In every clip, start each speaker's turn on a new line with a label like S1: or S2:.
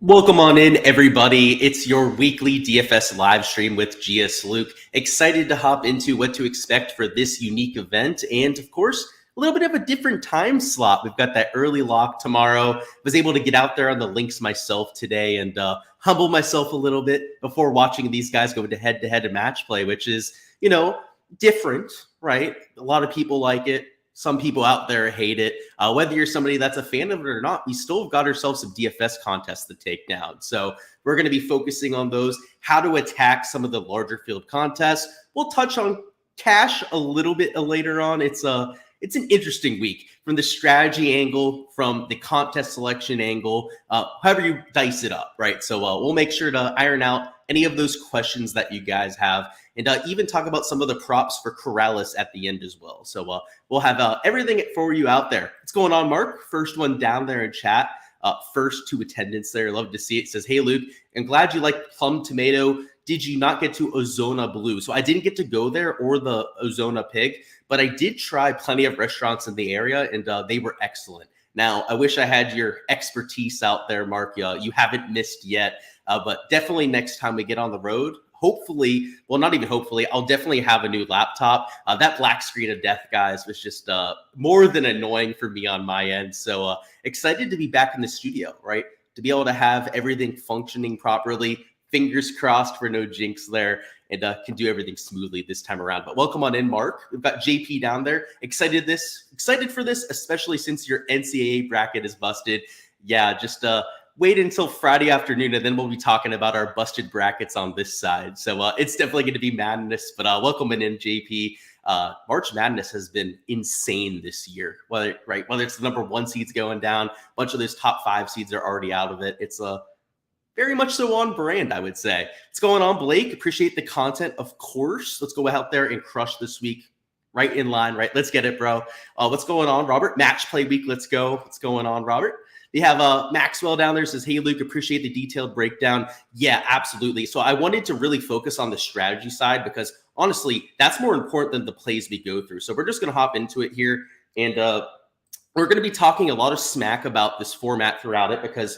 S1: Welcome on in, everybody. It's your weekly DFS live stream with Gsluke. Excited to hop into what to expect for this unique event. And of course, a little bit of a different time slot. We've got that early lock tomorrow. Was able to get out there on the links myself today and humble myself a little bit before watching these guys go into head-to-head match play, which is, different, right? A lot of people like it. Some people out there hate it. Whether you're somebody that's a fan of it or not, we still have got ourselves some DFS contests to take down. So we're going to be focusing on those, how to attack some of the larger field contests. We'll touch on cash a little bit later on. It's an interesting week from the strategy angle, from the contest selection angle, however you dice it up, right? So we'll make sure to iron out any of those questions that you guys have, and even talk about some of the props for Corrales at the end as well. So we'll have everything for you out there. What's going on, Mark? First one down there in chat. First to attendance there. Love to see it. Says, hey, Luke, I'm glad you like Plum Tomato. Did you not get to Ozona Blue? So I didn't get to go there or the Ozona Pig, but I did try plenty of restaurants in the area, and they were excellent. Now, I wish I had your expertise out there, Mark. You haven't missed yet, but definitely next time we get on the road, hopefully, well, not even hopefully, I'll definitely have a new laptop. That black screen of death, guys, was just more than annoying for me on my end. So excited to be back in the studio, right? To be able to have everything functioning properly. Fingers crossed for no jinx there, and can do everything smoothly this time around. But welcome on in, Mark. We've got JP down there. Excited for this, especially since your NCAA bracket is busted. Yeah, just wait until Friday afternoon, and then we'll be talking about our busted brackets on this side. So it's definitely going to be madness. But welcome in, JP. March Madness has been insane this year. Whether it's the number one seeds going down, a bunch of those top 5 seeds are already out of it. It's very much so on brand, I would say. What's going on, Blake? Appreciate the content, of course. Let's go out there and crush this week. Right in line, right? Let's get it, bro. What's going on, Robert? Match play week. Let's go. What's going on, Robert? We have Maxwell down there, says, hey, Luke, appreciate the detailed breakdown. Yeah, absolutely. So I wanted to really focus on the strategy side because, honestly, that's more important than the plays we go through. So we're just going to hop into it here, and we're going to be talking a lot of smack about this format throughout it because,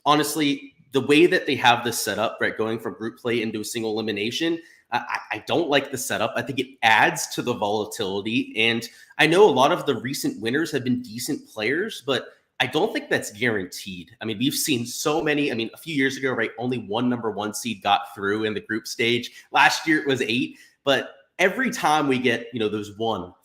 S1: honestly, the way that they have this set up, right, going from group play into a single elimination, I don't like the setup. I think it adds to the volatility. And I know a lot of the recent winners have been decent players, but I don't think that's guaranteed. I mean, we've seen so many. I mean, a few years ago, right, only one number 1 seed got through in the group stage. Last year it was 8. But every time we get, those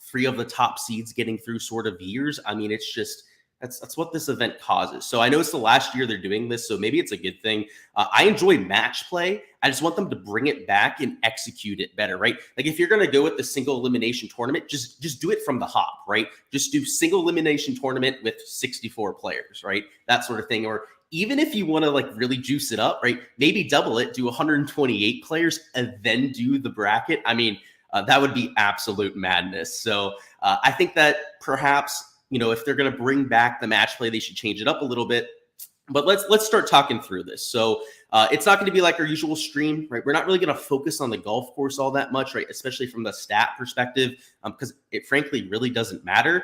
S1: 3 of the top seeds getting through sort of years, I mean, it's just, that's what this event causes. So I know it's the last year they're doing this, so maybe it's a good thing. I enjoy match play. I just want them to bring it back and execute it better, right? Like if you're going to go with the single elimination tournament, just do it from the hop, right? Just do single elimination tournament with 64 players, right? That sort of thing. Or even if you want to really juice it up, right? Maybe double it, do 128 players and then do the bracket. I mean, that would be absolute madness. So I think that perhaps, if they're going to bring back the match play, they should change it up a little bit. But let's start talking through this. So it's not going to be like our usual stream, right? We're not really going to focus on the golf course all that much, right? Especially from the stat perspective, because it frankly really doesn't matter.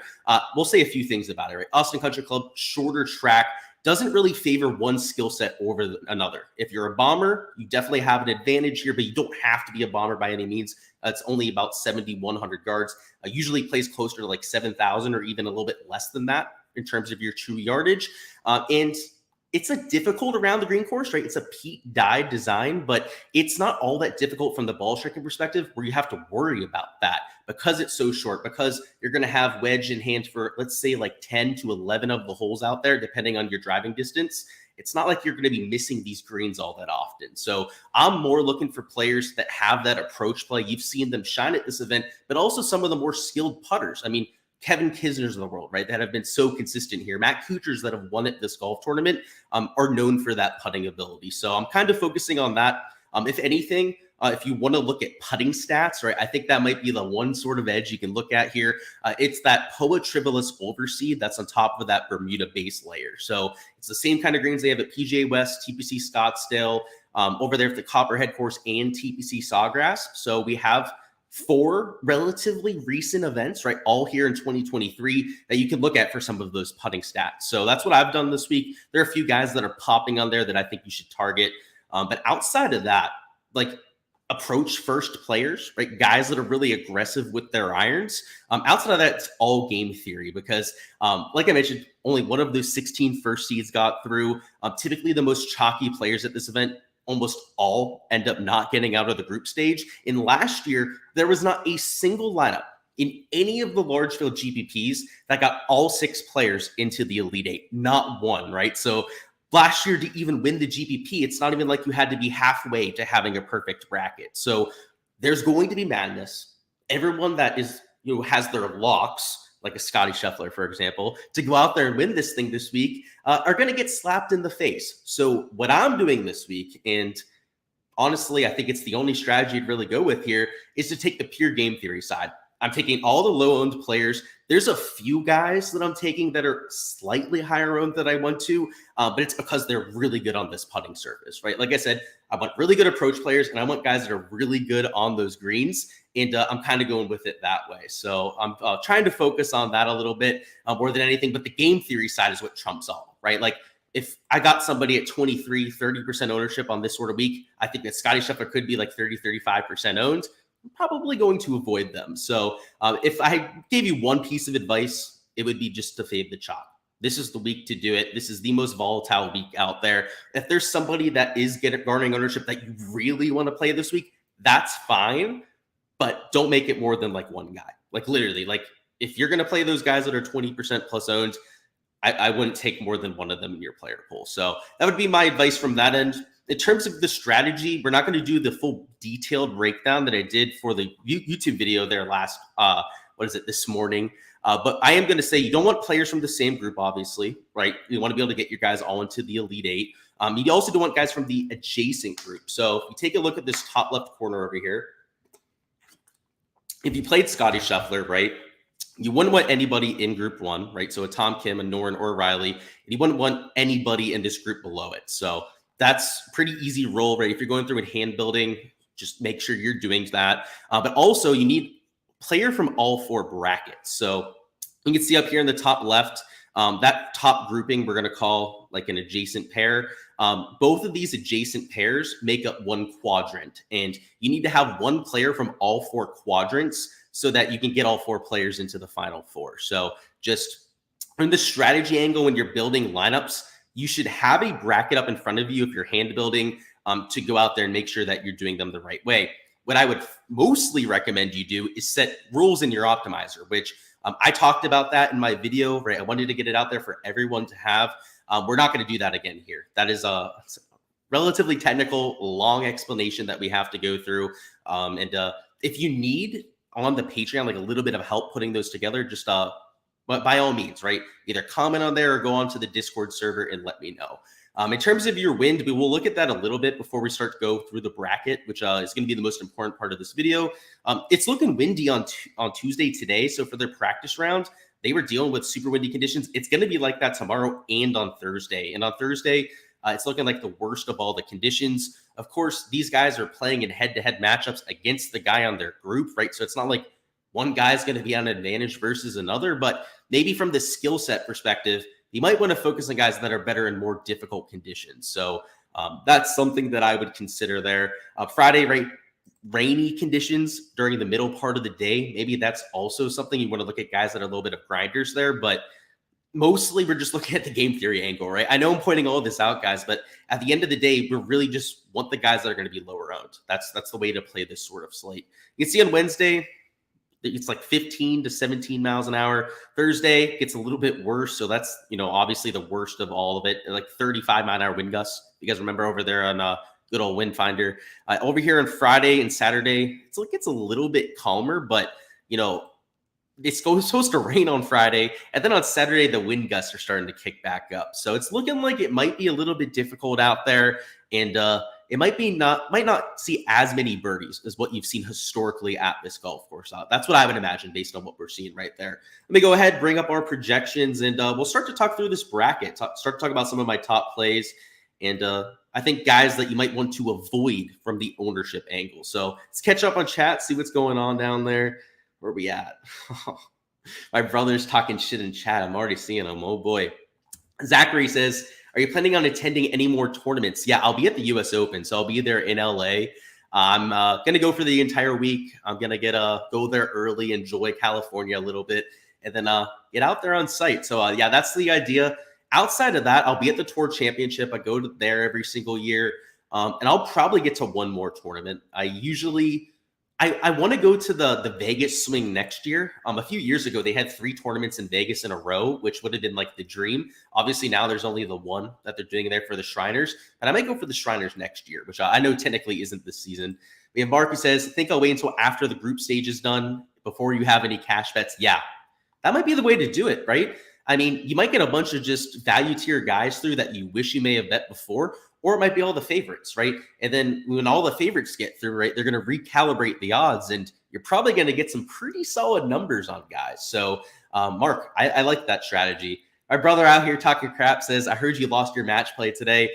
S1: We'll say a few things about it, right? Austin Country Club, shorter track, doesn't really favor one skill set over another. If you're a bomber, you definitely have an advantage here, but you don't have to be a bomber by any means. It's only about 7,100 yards. Usually plays closer to 7,000 or even a little bit less than that in terms of your true yardage. And it's a difficult around the green course, right? It's a Pete Dye design, but it's not all that difficult from the ball striking perspective where you have to worry about that because it's so short, because you're going to have wedge in hand for, let's say, 10 to 11 of the holes out there, depending on your driving distance. It's not like you're going to be missing these greens all that often. So I'm more looking for players that have that approach play. You've seen them shine at this event, but also some of the more skilled putters. I mean, Kevin Kisner's of the world, right, that have been so consistent here. Matt Kuchar's that have won at this golf tournament are known for that putting ability. So I'm kind of focusing on that. If anything, if you want to look at putting stats, right, I think that might be the one sort of edge you can look at here. It's that Poa Tribolus overseed that's on top of that Bermuda base layer. So it's the same kind of greens they have at PGA West, TPC Scottsdale, over there at the Copperhead course and TPC Sawgrass. So we have 4 relatively recent events, right? All here in 2023 that you can look at for some of those putting stats. So that's what I've done this week. There are a few guys that are popping on there that I think you should target. But outside of that, like approach first players, right? Guys that are really aggressive with their irons. Outside of that, it's all game theory because, like I mentioned, only one of those 16 first seeds got through. Typically, the most chalky players at this event almost all end up not getting out of the group stage. In last year, there was not a single lineup in any of the large field GPPs that got all 6 players into the Elite Eight. Not one, right? So last year, to even win the GPP, it's not even like you had to be halfway to having a perfect bracket. So there's going to be madness. Everyone that is, has their locks, like a Scotty Scheffler, for example, to go out there and win this thing this week, are going to get slapped in the face. So what I'm doing this week, and honestly, I think it's the only strategy to really go with here, is to take the pure game theory side. I'm taking all the low-owned players. There's a few guys that I'm taking that are slightly higher owned than I want to, but it's because they're really good on this putting surface, right? Like I said, I want really good approach players, and I want guys that are really good on those greens, and I'm kind of going with it that way. So I'm trying to focus on that a little bit more than anything, but the game theory side is what trumps all, right? Like if I got somebody at 23, 30% ownership on this sort of week, I think that Scotty Scheffler could be like 30, 35% owned. I'm probably going to avoid them. So if I gave you one piece of advice, it would be just to fade the chalk. This is the week to do it. This is the most volatile week out there. If there's somebody that is garnering ownership that you really want to play this week, that's fine, but don't make it more than like one guy. Like literally, like if you're going to play those guys that are 20% plus owned, I wouldn't take more than one of them in your player pool. So that would be my advice from that end. In terms of the strategy, we're not going to do the full detailed breakdown that I did for the YouTube video there this morning. But I am going to say you don't want players from the same group, obviously, right? You want to be able to get your guys all into the Elite Eight. You also don't want guys from the adjacent group. So if you take a look at this top left corner over here, if you played Scotty Scheffler, right, you wouldn't want anybody in group 1, right? So a Tom Kim, a Noren, or Riley, and you wouldn't want anybody in this group below it. So that's pretty easy roll, right? If you're going through and hand building, just make sure you're doing that. But also you need player from all 4 brackets. So you can see up here in the top left, that top grouping we're going to call like an adjacent pair. Both of these adjacent pairs make up one quadrant, and you need to have one player from all 4 quadrants so that you can get all 4 players into the final 4. So just from the strategy angle, when you're building lineups, you should have a bracket up in front of you if you're hand building to go out there and make sure that you're doing them the right way. What I would mostly recommend you do is set rules in your optimizer, which I talked about that in my video, right? I wanted to get it out there for everyone to have. We're not going to do that again here. That is a relatively technical, long explanation that we have to go through. And if you need on the Patreon like a little bit of help putting those together, just but by all means, right? Either comment on there or go onto the Discord server and let me know. In terms of your wind, we will look at that a little bit before we start to go through the bracket, which is going to be the most important part of this video. It's looking windy on Tuesday today. So for their practice round, they were dealing with super windy conditions. It's going to be like that tomorrow and on Thursday. And on Thursday, it's looking like the worst of all the conditions. Of course, these guys are playing in head-to-head matchups against the guy on their group, right? So it's not like one guy's going to be on an advantage versus another, but maybe from the skill set perspective, you might want to focus on guys that are better in more difficult conditions. So that's something that I would consider there. Friday, right? Rainy conditions during the middle part of the day. Maybe that's also something you want to look at guys that are a little bit of grinders there, but mostly we're just looking at the game theory angle, right? I know I'm pointing all of this out, guys, but at the end of the day, we really just want the guys that are going to be lower owned. That's the way to play this sort of slate. You can see on Wednesday, it's like 15 to 17 miles an hour. Thursday gets a little bit worse. So that's, obviously the worst of all of it. Like 35-mile-an-hour wind gusts. You guys remember over there on good old Wind Finder. Over here on Friday and Saturday, it's like it's a little bit calmer, but, it's supposed to rain on Friday. And then on Saturday, the wind gusts are starting to kick back up. So it's looking like it might be a little bit difficult out there. And it might not see as many birdies as what you've seen historically at this golf course. That's what I would imagine based on what we're seeing right there. Let me go ahead, bring up our projections, and we'll start to talk through this bracket, start to talk about some of my top plays. and I think guys that you might want to avoid from the ownership angle. So let's catch up on chat, see what's going on down there. Where are we at? My brother's talking shit in chat. I'm already seeing him. Oh boy. Zachary says, are you planning on attending any more tournaments? Yeah, I'll be at the US Open, so I'll be there in LA. I'm going to go for the entire week. I'm going to go there early, enjoy California a little bit, and then get out there on site. So, yeah, that's the idea. Outside of that, I'll be at the Tour Championship. I go there every single year, and I'll probably get to one more tournament. I want to go to the Vegas swing next year. A few years ago, they had 3 tournaments in Vegas in a row, which would have been like the dream. Obviously, now there's only the one that they're doing there for the Shriners, but I might go for the Shriners next year, which I know technically isn't this season. We have Mark who says, I think I'll wait until after the group stage is done before you have any cash bets. Yeah, that might be the way to do it, right? I mean, you might get a bunch of just value tier guys through that you wish you may have bet before, or it might be all the favorites, right? And then when all the favorites get through, right, they're going to recalibrate the odds, and you're probably going to get some pretty solid numbers on guys. So, Mark, I like that strategy. Our brother out here talking crap says, I heard you lost your match play today.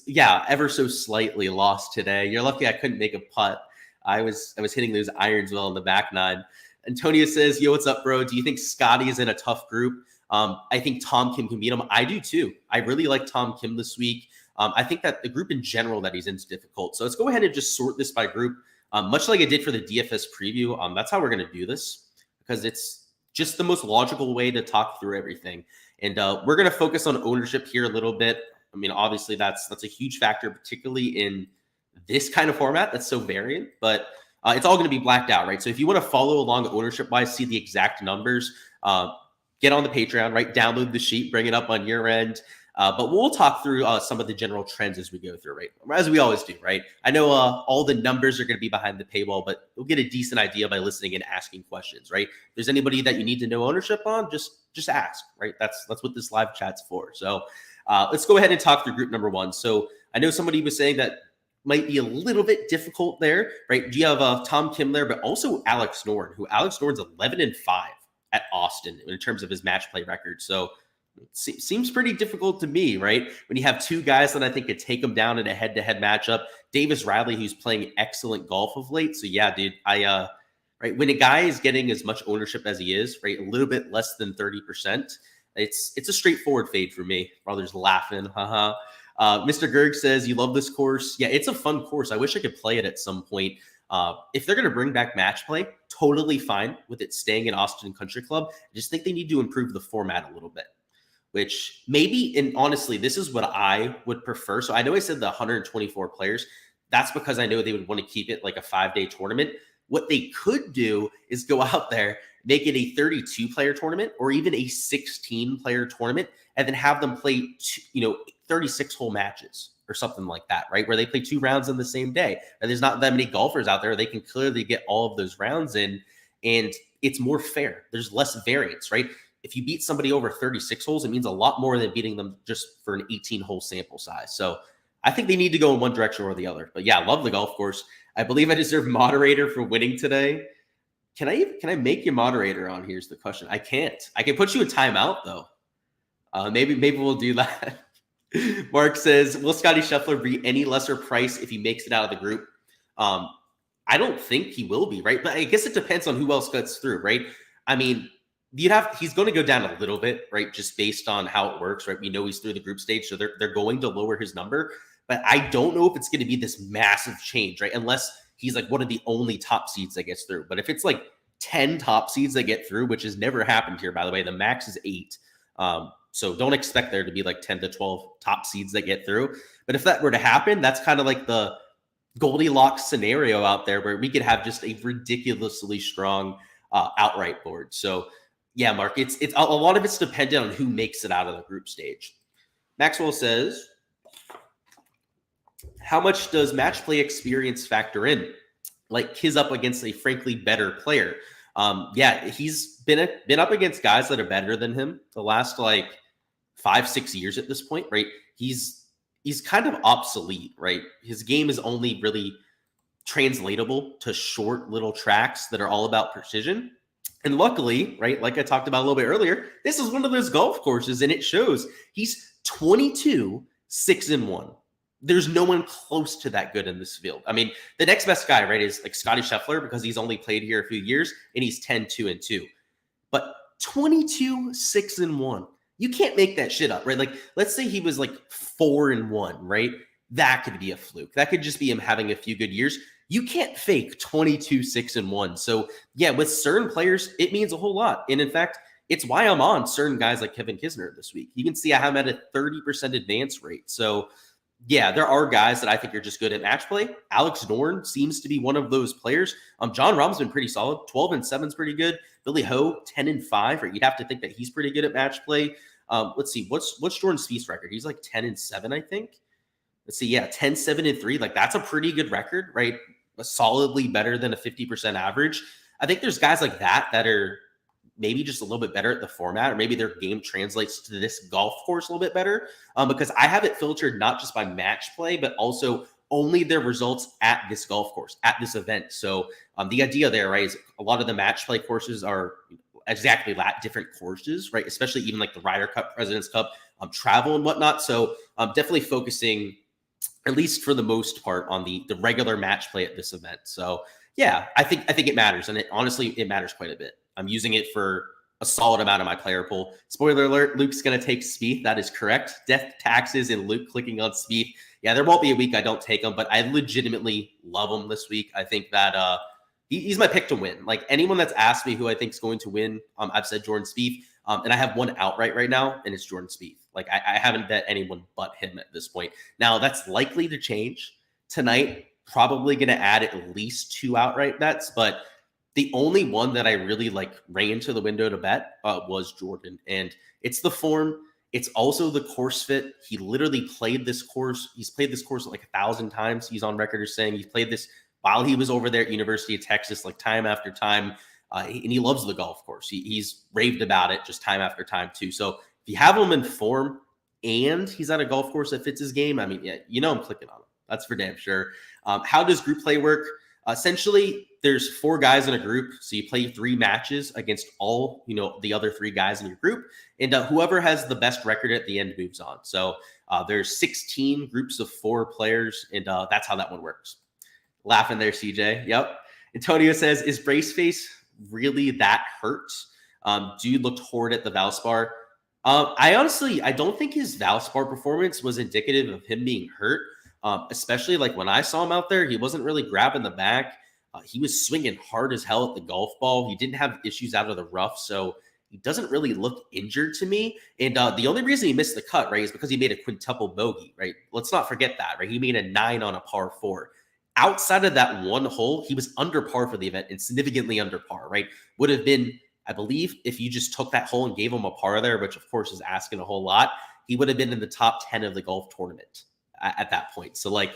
S1: Yeah, ever so slightly lost today. You're lucky I couldn't make a putt. I was hitting those irons well in the back nine. Antonio says, yo, what's up, bro? Do you think Scotty is in a tough group? I think Tom Kim can beat him. I do too. I really like Tom Kim this week. I think that the group in general that he's in is difficult. So let's go ahead and just sort this by group, much like I did for the DFS preview. That's how we're going to do this because it's just the most logical way to talk through everything. And we're going to focus on ownership here a little bit. I mean, obviously that's a huge factor, particularly in this kind of format that's so variant, but it's all going to be blacked out, right? So if you want to follow along ownership-wise, see the exact numbers, get on the Patreon, right? Download the sheet, bring it up on your end. But we'll talk through some of the general trends as we go through, right? As we always do, right? I know all the numbers are going to be behind the paywall, but you'll get a decent idea by listening and asking questions, right? If there's anybody that you need to know ownership on, just ask, right? That's what this live chat's for. So let's go ahead and talk through group number 1. So I know somebody was saying that might be a little bit difficult there, right? You have Tom Kim there, but also Alex Noren, who Alex Noren's 11-5 at Austin in terms of his match play record. So seems pretty difficult to me, right? When you have 2 guys that I think could take him down in a head-to-head matchup. Davis Riley, who's playing excellent golf of late. So yeah, dude, right, when a guy is getting as much ownership as he is, right, a little bit less than 30%, it's a straightforward fade for me. Brother's laughing, haha. Mr. Gerg says, you love this course. Yeah, it's a fun course. I wish I could play it at some point. If they're going to bring back match play, totally fine with it staying in Austin Country Club. I just think they need to improve the format a little bit, which maybe, and honestly, this is what I would prefer. So I know I said the 124 players. That's because I know they would want to keep it like a 5-day tournament. What they could do is go out there, make it a 32-player tournament or even a 16-player tournament, and then have them play 36-hole matches or something like that, right? Where they play 2 rounds in the same day. And there's not that many golfers out there. They can clearly get all of those rounds in, and it's more fair. There's less variance, right? If you beat somebody over 36 holes, it means a lot more than beating them just for an 18-hole sample size. So I think they need to go in one direction or the other. But yeah, love the golf course. I believe I deserve moderator for winning today. Can I make you moderator on? Here's the question. I can't. I can put you in timeout though. Maybe we'll do that. Mark says, will Scotty Scheffler be any lesser price if he makes it out of the group? I don't think he will be, right? But I guess it depends on who else gets through, right? I mean, he's going to go down a little bit, right? Just based on how it works, right? We know he's through the group stage, so they're going to lower his number. But I don't know if it's going to be this massive change, right? Unless he's like one of the only top seeds that gets through. But if it's like 10 top seeds that get through, which has never happened here, by the way, the max is 8. So don't expect there to be like 10 to 12 top seeds that get through. But if that were to happen, that's kind of like the Goldilocks scenario out there where we could have just a ridiculously strong outright board. So yeah, Mark, it's a lot of it's dependent on who makes it out of the group stage. Maxwell says, how much does match play experience factor in? Like Kiz up against a frankly better player. Yeah, he's been up against guys that are better than him the last like 5-6 years at this point, right? He's kind of obsolete, right? His game is only really translatable to short little tracks that are all about precision. And luckily, right, like I talked about a little bit earlier, this is one of those golf courses, and it shows he's 22 6-1. There's no one close to that good in this field. I mean, the next best guy, right, is like Scotty Scheffler because he's only played here a few years and he's 10-2-2. But 22-6-1. You can't make that shit up, right? Like, let's say he was like 4-1, right? That could be a fluke. That could just be him having a few good years. You can't fake 22-6-1. So yeah, with certain players, it means a whole lot. And in fact, it's why I'm on certain guys like Kevin Kisner this week. You can see I have him at a 30% advance rate. So yeah, there are guys that I think are just good at match play. Alex Norn seems to be one of those players. John Rahm's been pretty solid. 12-7 is pretty good. Billy Ho, 10-5. Right? You'd have to think that he's pretty good at match play. Let's see, what's Jordan Spieth's record? He's like 10-7, I think. Let's see, yeah, 10-7-3. Like that's a pretty good record, right? Solidly better than a 50% average. I think there's guys like that are maybe just a little bit better at the format, or maybe their game translates to this golf course a little bit better, because I have it filtered not just by match play, but also only their results at this golf course, at this event. So the idea there, right, is a lot of the match play courses are exactly that, different courses, right? Especially even like the Ryder Cup, President's Cup, travel and whatnot. So I'm definitely focusing, at least for the most part, on the regular match play at this event. So yeah, I think it matters, and honestly it matters quite a bit. I'm using it for a solid amount of my player pool. Spoiler alert, Luke's going to take Spieth. That is correct. Death, taxes, and Luke clicking on Spieth. Yeah, there won't be a week I don't take him, but I legitimately love him this week. I think that he's my pick to win. Like anyone that's asked me who I think is going to win, I've said Jordan Spieth, and I have one outright right now, and it's Jordan Spieth. Like I haven't bet anyone but him at this point. Now that's likely to change tonight. Probably going to add at least 2 outright bets, but the only one that I really like ran into the window to bet was Jordan. And it's the form. It's also the course fit. He literally played this course. He's played this course like 1,000 times. He's on record as saying he's played this while he was over there at University of Texas, like time after time. And he loves the golf course. He's raved about it just time after time too. So if you have him in form and he's at a golf course that fits his game, I mean, yeah, you know I'm clicking on him. That's for damn sure. How does group play work? Essentially, there's 4 guys in a group, so you play 3 matches against all, the other 3 guys in your group, and whoever has the best record at the end moves on. So there's 16 groups of 4 players, and that's how that one works. Laughing there, CJ. Yep. Antonio says, is Braceface really that hurt? Dude looked horrid at the Valspar. I don't think his Valspar performance was indicative of him being hurt. Especially like when I saw him out there, he wasn't really grabbing the back. He was swinging hard as hell at the golf ball. He didn't have issues out of the rough, so he doesn't really look injured to me. And the only reason he missed the cut, right, is because he made a quintuple bogey, right? Let's not forget that, right? He made a 9 on a par 4. Outside of that one hole, he was under par for the event and significantly under par, right? Would have been, I believe, if you just took that hole and gave him a par there, which of course is asking a whole lot, he would have been in the top 10 of the golf tournament at that point. So like,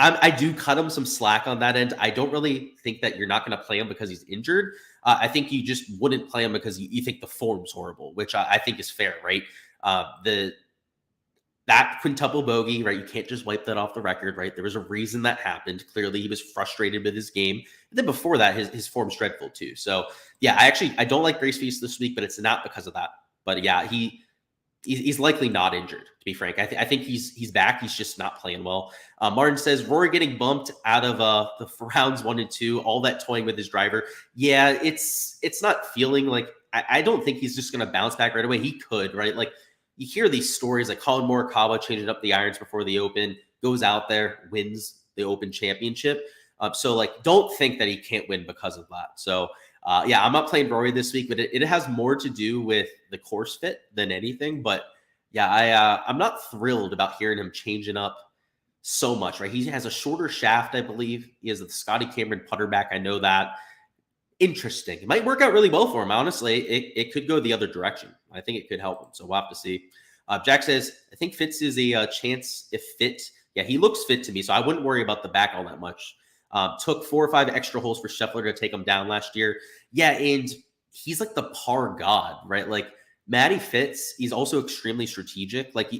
S1: I do cut him some slack on that end. I don't really think that you're not going to play him because he's injured. I think you just wouldn't play him because you think the form's horrible, which I think is fair, right? That quintuple bogey, right? You can't just wipe that off the record, right? There was a reason that happened. Clearly, he was frustrated with his game. And then before that, his form's dreadful too. So yeah, I don't like Braceface this week, but it's not because of that. But yeah, he's likely not injured, to be frank. I think he's back. He's just not playing well. Martin says, Rory getting bumped out of the rounds 1 and 2, all that toying with his driver. Yeah, it's not feeling like, I don't think he's just going to bounce back right away. He could, right? Like you hear these stories like Colin Morikawa changing up the irons before the Open, goes out there, wins the Open Championship. So like, don't think that he can't win because of that. So yeah, I'm not playing Rory this week, but it has more to do with the course fit than anything. But yeah, I'm not thrilled about hearing him changing up so much, right? He has a shorter shaft, I believe. He has the Scotty Cameron putter back. I know that. Interesting. It might work out really well for him, honestly. It could go the other direction. I think it could help him. So we'll have to see. Jack says, I think Fitz is a chance if fit. Yeah, he looks fit to me, so I wouldn't worry about the back all that much. Took 4 or 5 extra holes for Scheffler to take him down last year. Yeah, and he's like the par god, right? Like Matty Fitz, he's also extremely strategic. Like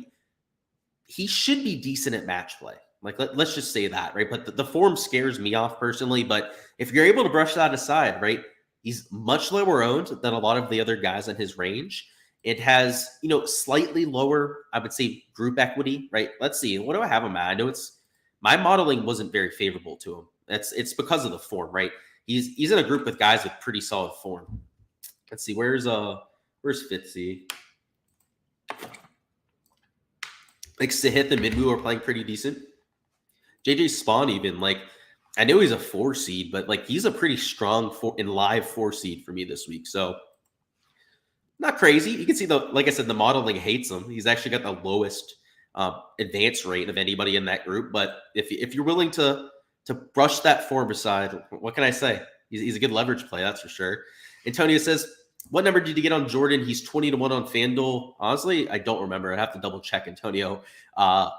S1: he should be decent at match play. Like let's just say that, right? But the form scares me off personally. But if you're able to brush that aside, right? He's much lower owned than a lot of the other guys in his range. It has, slightly lower, I would say, group equity, right? Let's see. What do I have him at? I know my modeling wasn't very favorable to him. It's because of the form, right? He's in a group with guys with pretty solid form. Let's see. Where's Fitzy? Like Sahith and Midwoo are playing pretty decent. JJ Spawn even, like, I know he's a 4 seed, but like he's a pretty strong live 4 seed for me this week. So not crazy. You can see like I said, the modeling hates him. He's actually got the lowest advance rate of anybody in that group. But if you're willing to brush that form aside, what can I say? He's a good leverage play, that's for sure. Antonio says, what number did you get on Jordan? He's 20-1 on FanDuel. Honestly, I don't remember. I'd have to double check, Antonio. I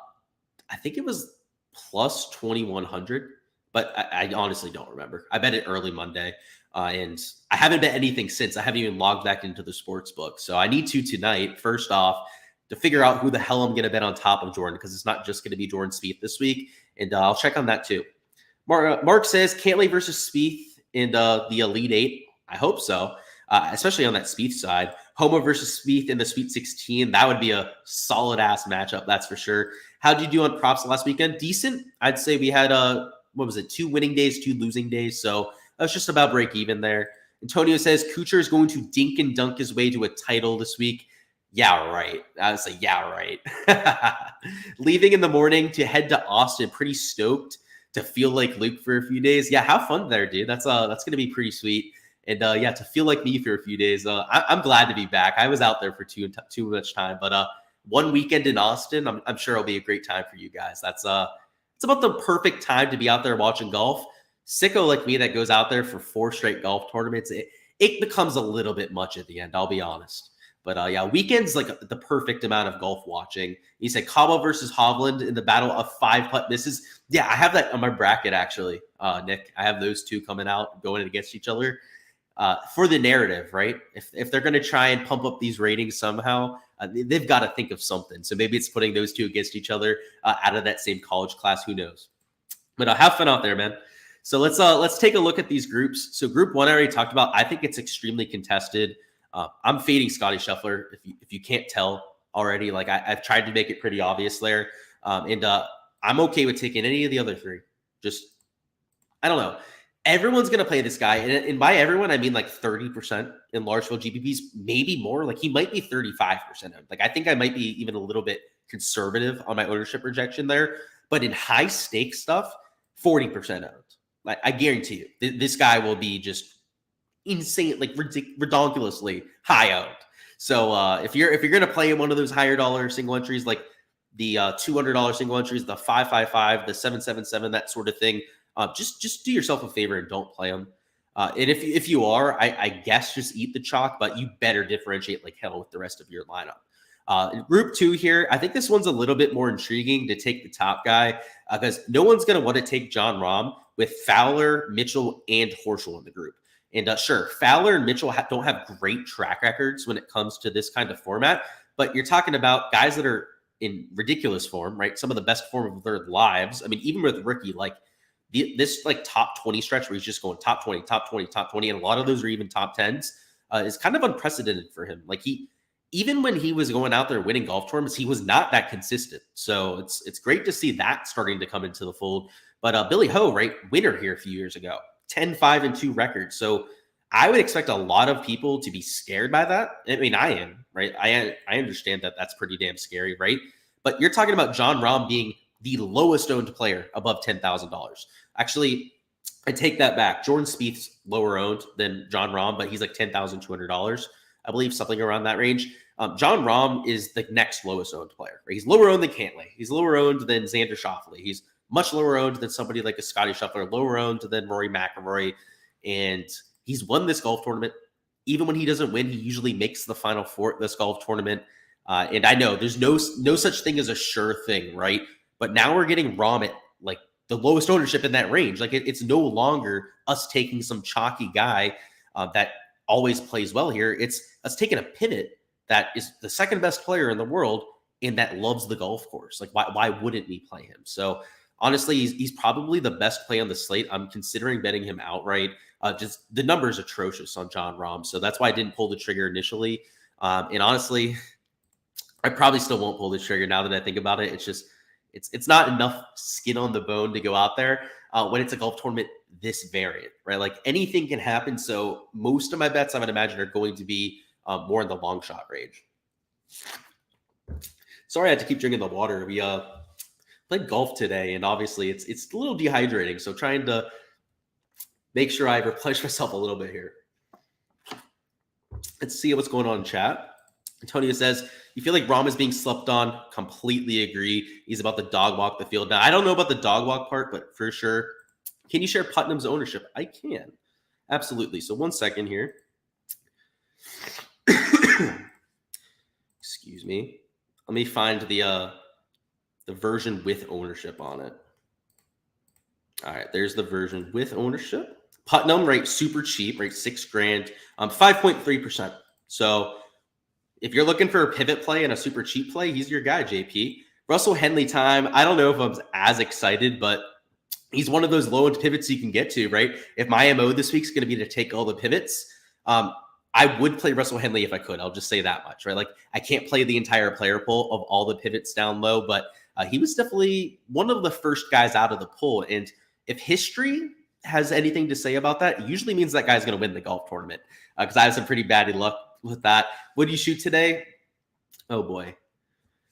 S1: think it was plus 2,100, but I honestly don't remember. I bet it early Monday, and I haven't bet anything since. I haven't even logged back into the sports book. So I need to tonight, first off, to figure out who the hell I'm going to bet on top of Jordan, because it's not just going to be Jordan Spieth this week, and I'll check on that too. Mark says, Cantlay versus Spieth in the Elite Eight. I hope so, especially on that Spieth side. Homa versus Spieth in the Sweet 16. That would be a solid-ass matchup, that's for sure. How'd you do on props last weekend? Decent. I'd say we had, 2 winning days, 2 losing days. So that was just about break even there. Antonio says, Kuchar is going to dink and dunk his way to a title this week. Yeah, right. I would say, yeah, right. Leaving in the morning to head to Austin. Pretty stoked to feel like Luke for a few days. Yeah, have fun there, dude. That's going to be pretty sweet. And yeah, to feel like me for a few days. I'm glad to be back. I was out there for too much time, but one weekend in Austin, I'm sure it'll be a great time for you guys. It's about the perfect time to be out there watching golf. Sicko like me that goes out there for 4 straight golf tournaments, it becomes a little bit much at the end, I'll be honest. But yeah, weekends like the perfect amount of golf watching. You said Cabo versus Hovland in the battle of 5 putt misses. Yeah, I have that on my bracket actually, Nick. I have those two coming out, going against each other. For the narrative, right? If they're going to try and pump up these ratings somehow, they've got to think of something. So maybe it's putting those two against each other out of that same college class. Who knows? But have fun out there, man. So let's take a look at these groups. So Group 1 I already talked about. I think it's extremely contested. I'm fading Scotty Scheffler. If you can't tell already, like I've tried to make it pretty obvious there. And I'm okay with taking any of the other 3. Just I don't know. Everyone's going to play this guy. And by everyone, I mean like 30% in large field GPPs, maybe more. Like he might be 35%. Like I think I might be even a little bit conservative on my ownership projection there. But in high stakes stuff, 40% owned. Like I guarantee you, this guy will be just insane, like ridiculously high owned. So if you're going to play one of those higher dollar single entries, like the $200 single entries, the 555, the 777, that sort of thing, just do yourself a favor and don't play them. And if you are, I guess just eat the chalk, but you better differentiate like hell with the rest of your lineup. In Group 2 here, I think this one's a little bit more intriguing to take the top guy because no one's going to want to take Jon Rahm with Fowler, Mitchell, and Horschel in the group. And sure, Fowler and Mitchell don't have great track records when it comes to this kind of format, but you're talking about guys that are in ridiculous form, right? Some of the best form of their lives. I mean, even with rookie, like this like top 20 stretch where he's just going top 20, top 20, top 20, and a lot of those are even top 10s is kind of unprecedented for him. Like even when he was going out there winning golf tournaments, he was not that consistent. So it's great to see that starting to come into the fold. But Billy Ho, right, winner here a few years ago, 10-5-2 record. So I would expect a lot of people to be scared by that. I mean, I am, right? I understand that that's pretty damn scary, right? But you're talking about Jon Rahm being the lowest owned player above $10,000. Actually, I take that back. Jordan Spieth's lower owned than Jon Rahm, but he's like $10,200, I believe, something around that range. Jon Rahm is the next lowest owned player. Right? He's lower owned than Cantlay. He's lower owned than Xander Schauffele. He's much lower owned than somebody like a Scotty Scheffler, lower owned than Rory McIlroy. And he's won this golf tournament. Even when he doesn't win, he usually makes the Final Four at this golf tournament. And I know there's no such thing as a sure thing, right? But now we're getting Rahm at like the lowest ownership in that range. Like it's no longer us taking some chalky guy that always plays well here. It's us taking a pivot that is the second best player in the world and that loves the golf course. Like why wouldn't we play him? So honestly, he's probably the best play on the slate. I'm considering betting him outright. Just the number is atrocious on Jon Rahm. So that's why I didn't pull the trigger initially. And honestly, I probably still won't pull the trigger now that I think about it. It's just, it's not enough skin on the bone to go out there when it's a golf tournament this variant, right? Like anything can happen. So most of my bets, I would imagine, are going to be more in the long shot range. Sorry, I had to keep drinking the water. We played golf today, and obviously it's a little dehydrating. So trying to make sure I replenish myself a little bit here. Let's see what's going on in chat. Antonio says, you feel like Rahm is being slept on? Completely agree. He's about the dog walk the field. Now, I don't know about the dog walk part, but for sure. Can you share Putnam's ownership? I can. Absolutely. So 1 second here. Excuse me. Let me find the version with ownership on it. All right, there's the version with ownership. Putnam, right, super cheap, right, $6,000, 5.3%. So if you're looking for a pivot play and a super cheap play, he's your guy, JP. Russell Henley time. I don't know if I'm as excited, but he's one of those low-end pivots you can get to, right? If my MO this week is going to be to take all the pivots, I would play Russell Henley if I could. I'll just say that much, right? Like I can't play the entire player pool of all the pivots down low, but he was definitely one of the first guys out of the pool. And if history has anything to say about that, it usually means that guy's going to win the golf tournament because I have some pretty bad luck with that. What do you shoot today? Oh boy.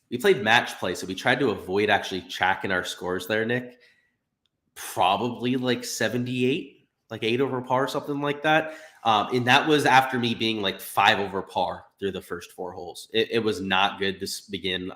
S1: We played match play, so we tried to avoid actually tracking our scores there, Nick. Probably like 78, like 8 over par, or something like that. And that was after me being like 5 over par through the first 4 holes. It was not good to begin.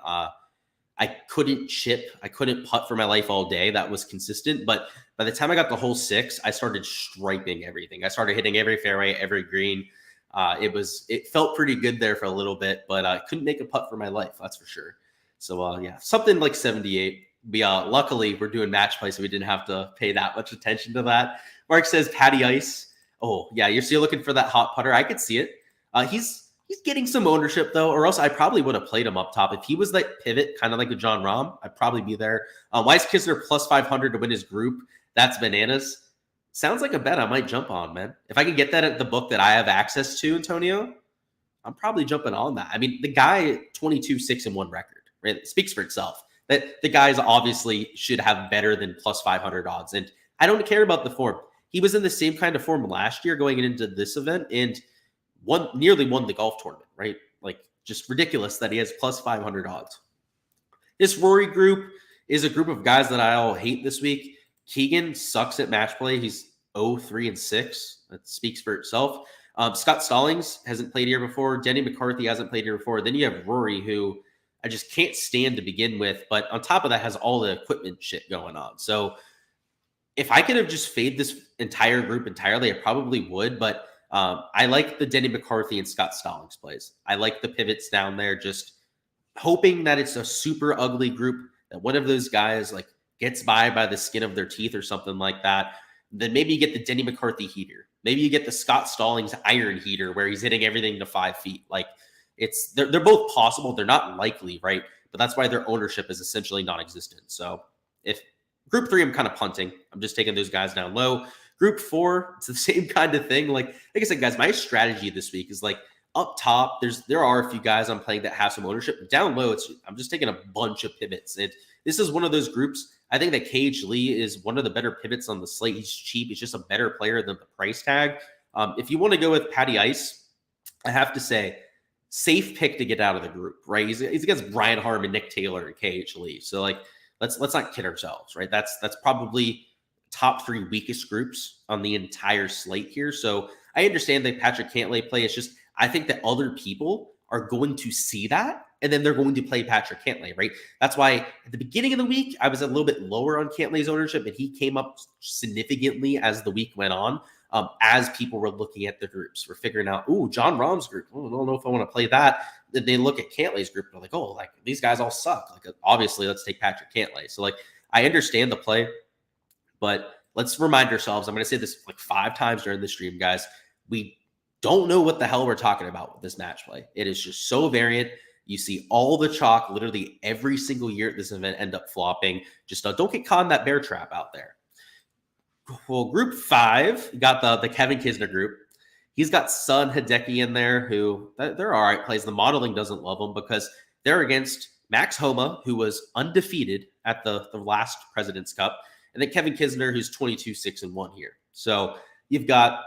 S1: I couldn't chip. I couldn't putt for my life all day. That was consistent. But by the time I got to hole 6, I started striping everything. I started hitting every fairway, every green. It felt pretty good there for a little bit, but I couldn't make a putt for my life. That's for sure. So yeah, something like 78. Luckily we're doing match play, so we didn't have to pay that much attention to that. Mark says Patty Ice. Oh yeah, you're still looking for that hot putter. I could see it. He's getting some ownership though, or else I probably would have played him up top. If he was like pivot, kind of like a John Rahm, I'd probably be there. Weiss Kisner plus 500 to win his group. That's bananas. Sounds like a bet I might jump on, man. If I can get that at the book that I have access to, Antonio, I'm probably jumping on that. I mean, the guy 22-6-1 record, right? It speaks for itself. That the guys obviously should have better than plus 500 odds. And I don't care about the form. He was in the same kind of form last year going into this event and nearly won the golf tournament, right? Like just ridiculous that he has plus 500 odds. This Rory group is a group of guys that I all hate this week. Keegan sucks at match play. He's 0-3-6. That speaks for itself. Scott Stallings hasn't played here before. Denny McCarthy hasn't played here before. Then you have Rory, who I just can't stand to begin with. But on top of that, has all the equipment shit going on. So if I could have just faded this entire group entirely, I probably would. But I like the Denny McCarthy and Scott Stallings plays. I like the pivots down there, just hoping that it's a super ugly group, that one of those guys like gets by the skin of their teeth or something like that. Then maybe you get the Denny McCarthy heater. Maybe you get the Scott Stallings iron heater where he's hitting everything to 5 feet. Like they're both possible. They're not likely, right? But that's why their ownership is essentially non-existent. So if group 3, I'm kind of punting. I'm just taking those guys down low. Group 4, it's the same kind of thing. Like I said, guys, my strategy this week is like up top, there are a few guys I'm playing that have some ownership. Down low, I'm just taking a bunch of pivots. And this is one of those groups. I think that KH Lee is one of the better pivots on the slate. He's cheap. He's just a better player than the price tag. If you want to go with Patty Ice, I have to say, safe pick to get out of the group, right? He's against Brian Harmon, Nick Taylor, and KH Lee. So like, let's not kid ourselves, right? That's probably top 3 weakest groups on the entire slate here. So I understand that Patrick Cantlay play. It's just I think that other people are going to see that, and then they're going to play Patrick Cantlay, right? That's why at the beginning of the week, I was a little bit lower on Cantlay's ownership, and he came up significantly as the week went on, as people were looking at the groups. We're figuring out, John Rahm's group. I don't know if I want to play that. Then they look at Cantlay's group, and they're like, like these guys all suck. Like obviously, let's take Patrick Cantlay. So like I understand the play, but let's remind ourselves, I'm going to say this like 5 times during the stream, guys. We don't know what the hell we're talking about with this match play. It is just so variant. You see all the chalk literally every single year at this event end up flopping. Just don't get caught in that bear trap out there. Well, group 5, you got the Kevin Kisner group. He's got Son Hideki in there, who they're all right plays. The modeling doesn't love them because they're against Max Homa, who was undefeated at the last President's Cup, and then Kevin Kisner, who's 22-6-1 here. So you've got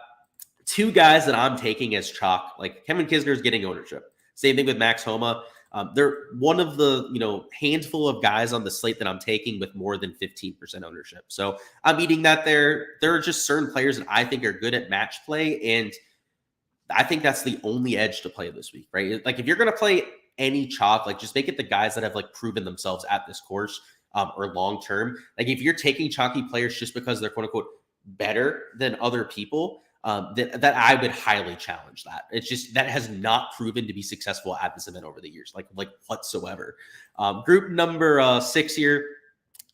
S1: two guys that I'm taking as chalk. Like Kevin Kisner is getting ownership. Same thing with Max Homa. They're one of the handful of guys on the slate that I'm taking with more than 15% ownership. So I'm eating that there. There are just certain players that I think are good at match play, and I think that's the only edge to play this week, right? Like if you're going to play any chalk, like just make it the guys that have like proven themselves at this course or long term. Like if you're taking chalky players just because they're quote unquote better than other people, that I would highly challenge that. It's just that has not proven to be successful at this event over the years, like whatsoever. Group number 6 here,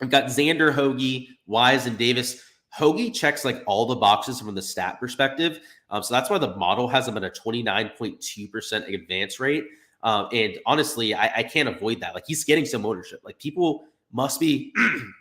S1: I've got Xander, Hoagie, Wise, and Davis. Hoagie checks like all the boxes from the stat perspective. So that's why the model has him at a 29.2% advance rate. And honestly, I can't avoid that. Like he's getting some ownership. Like people must be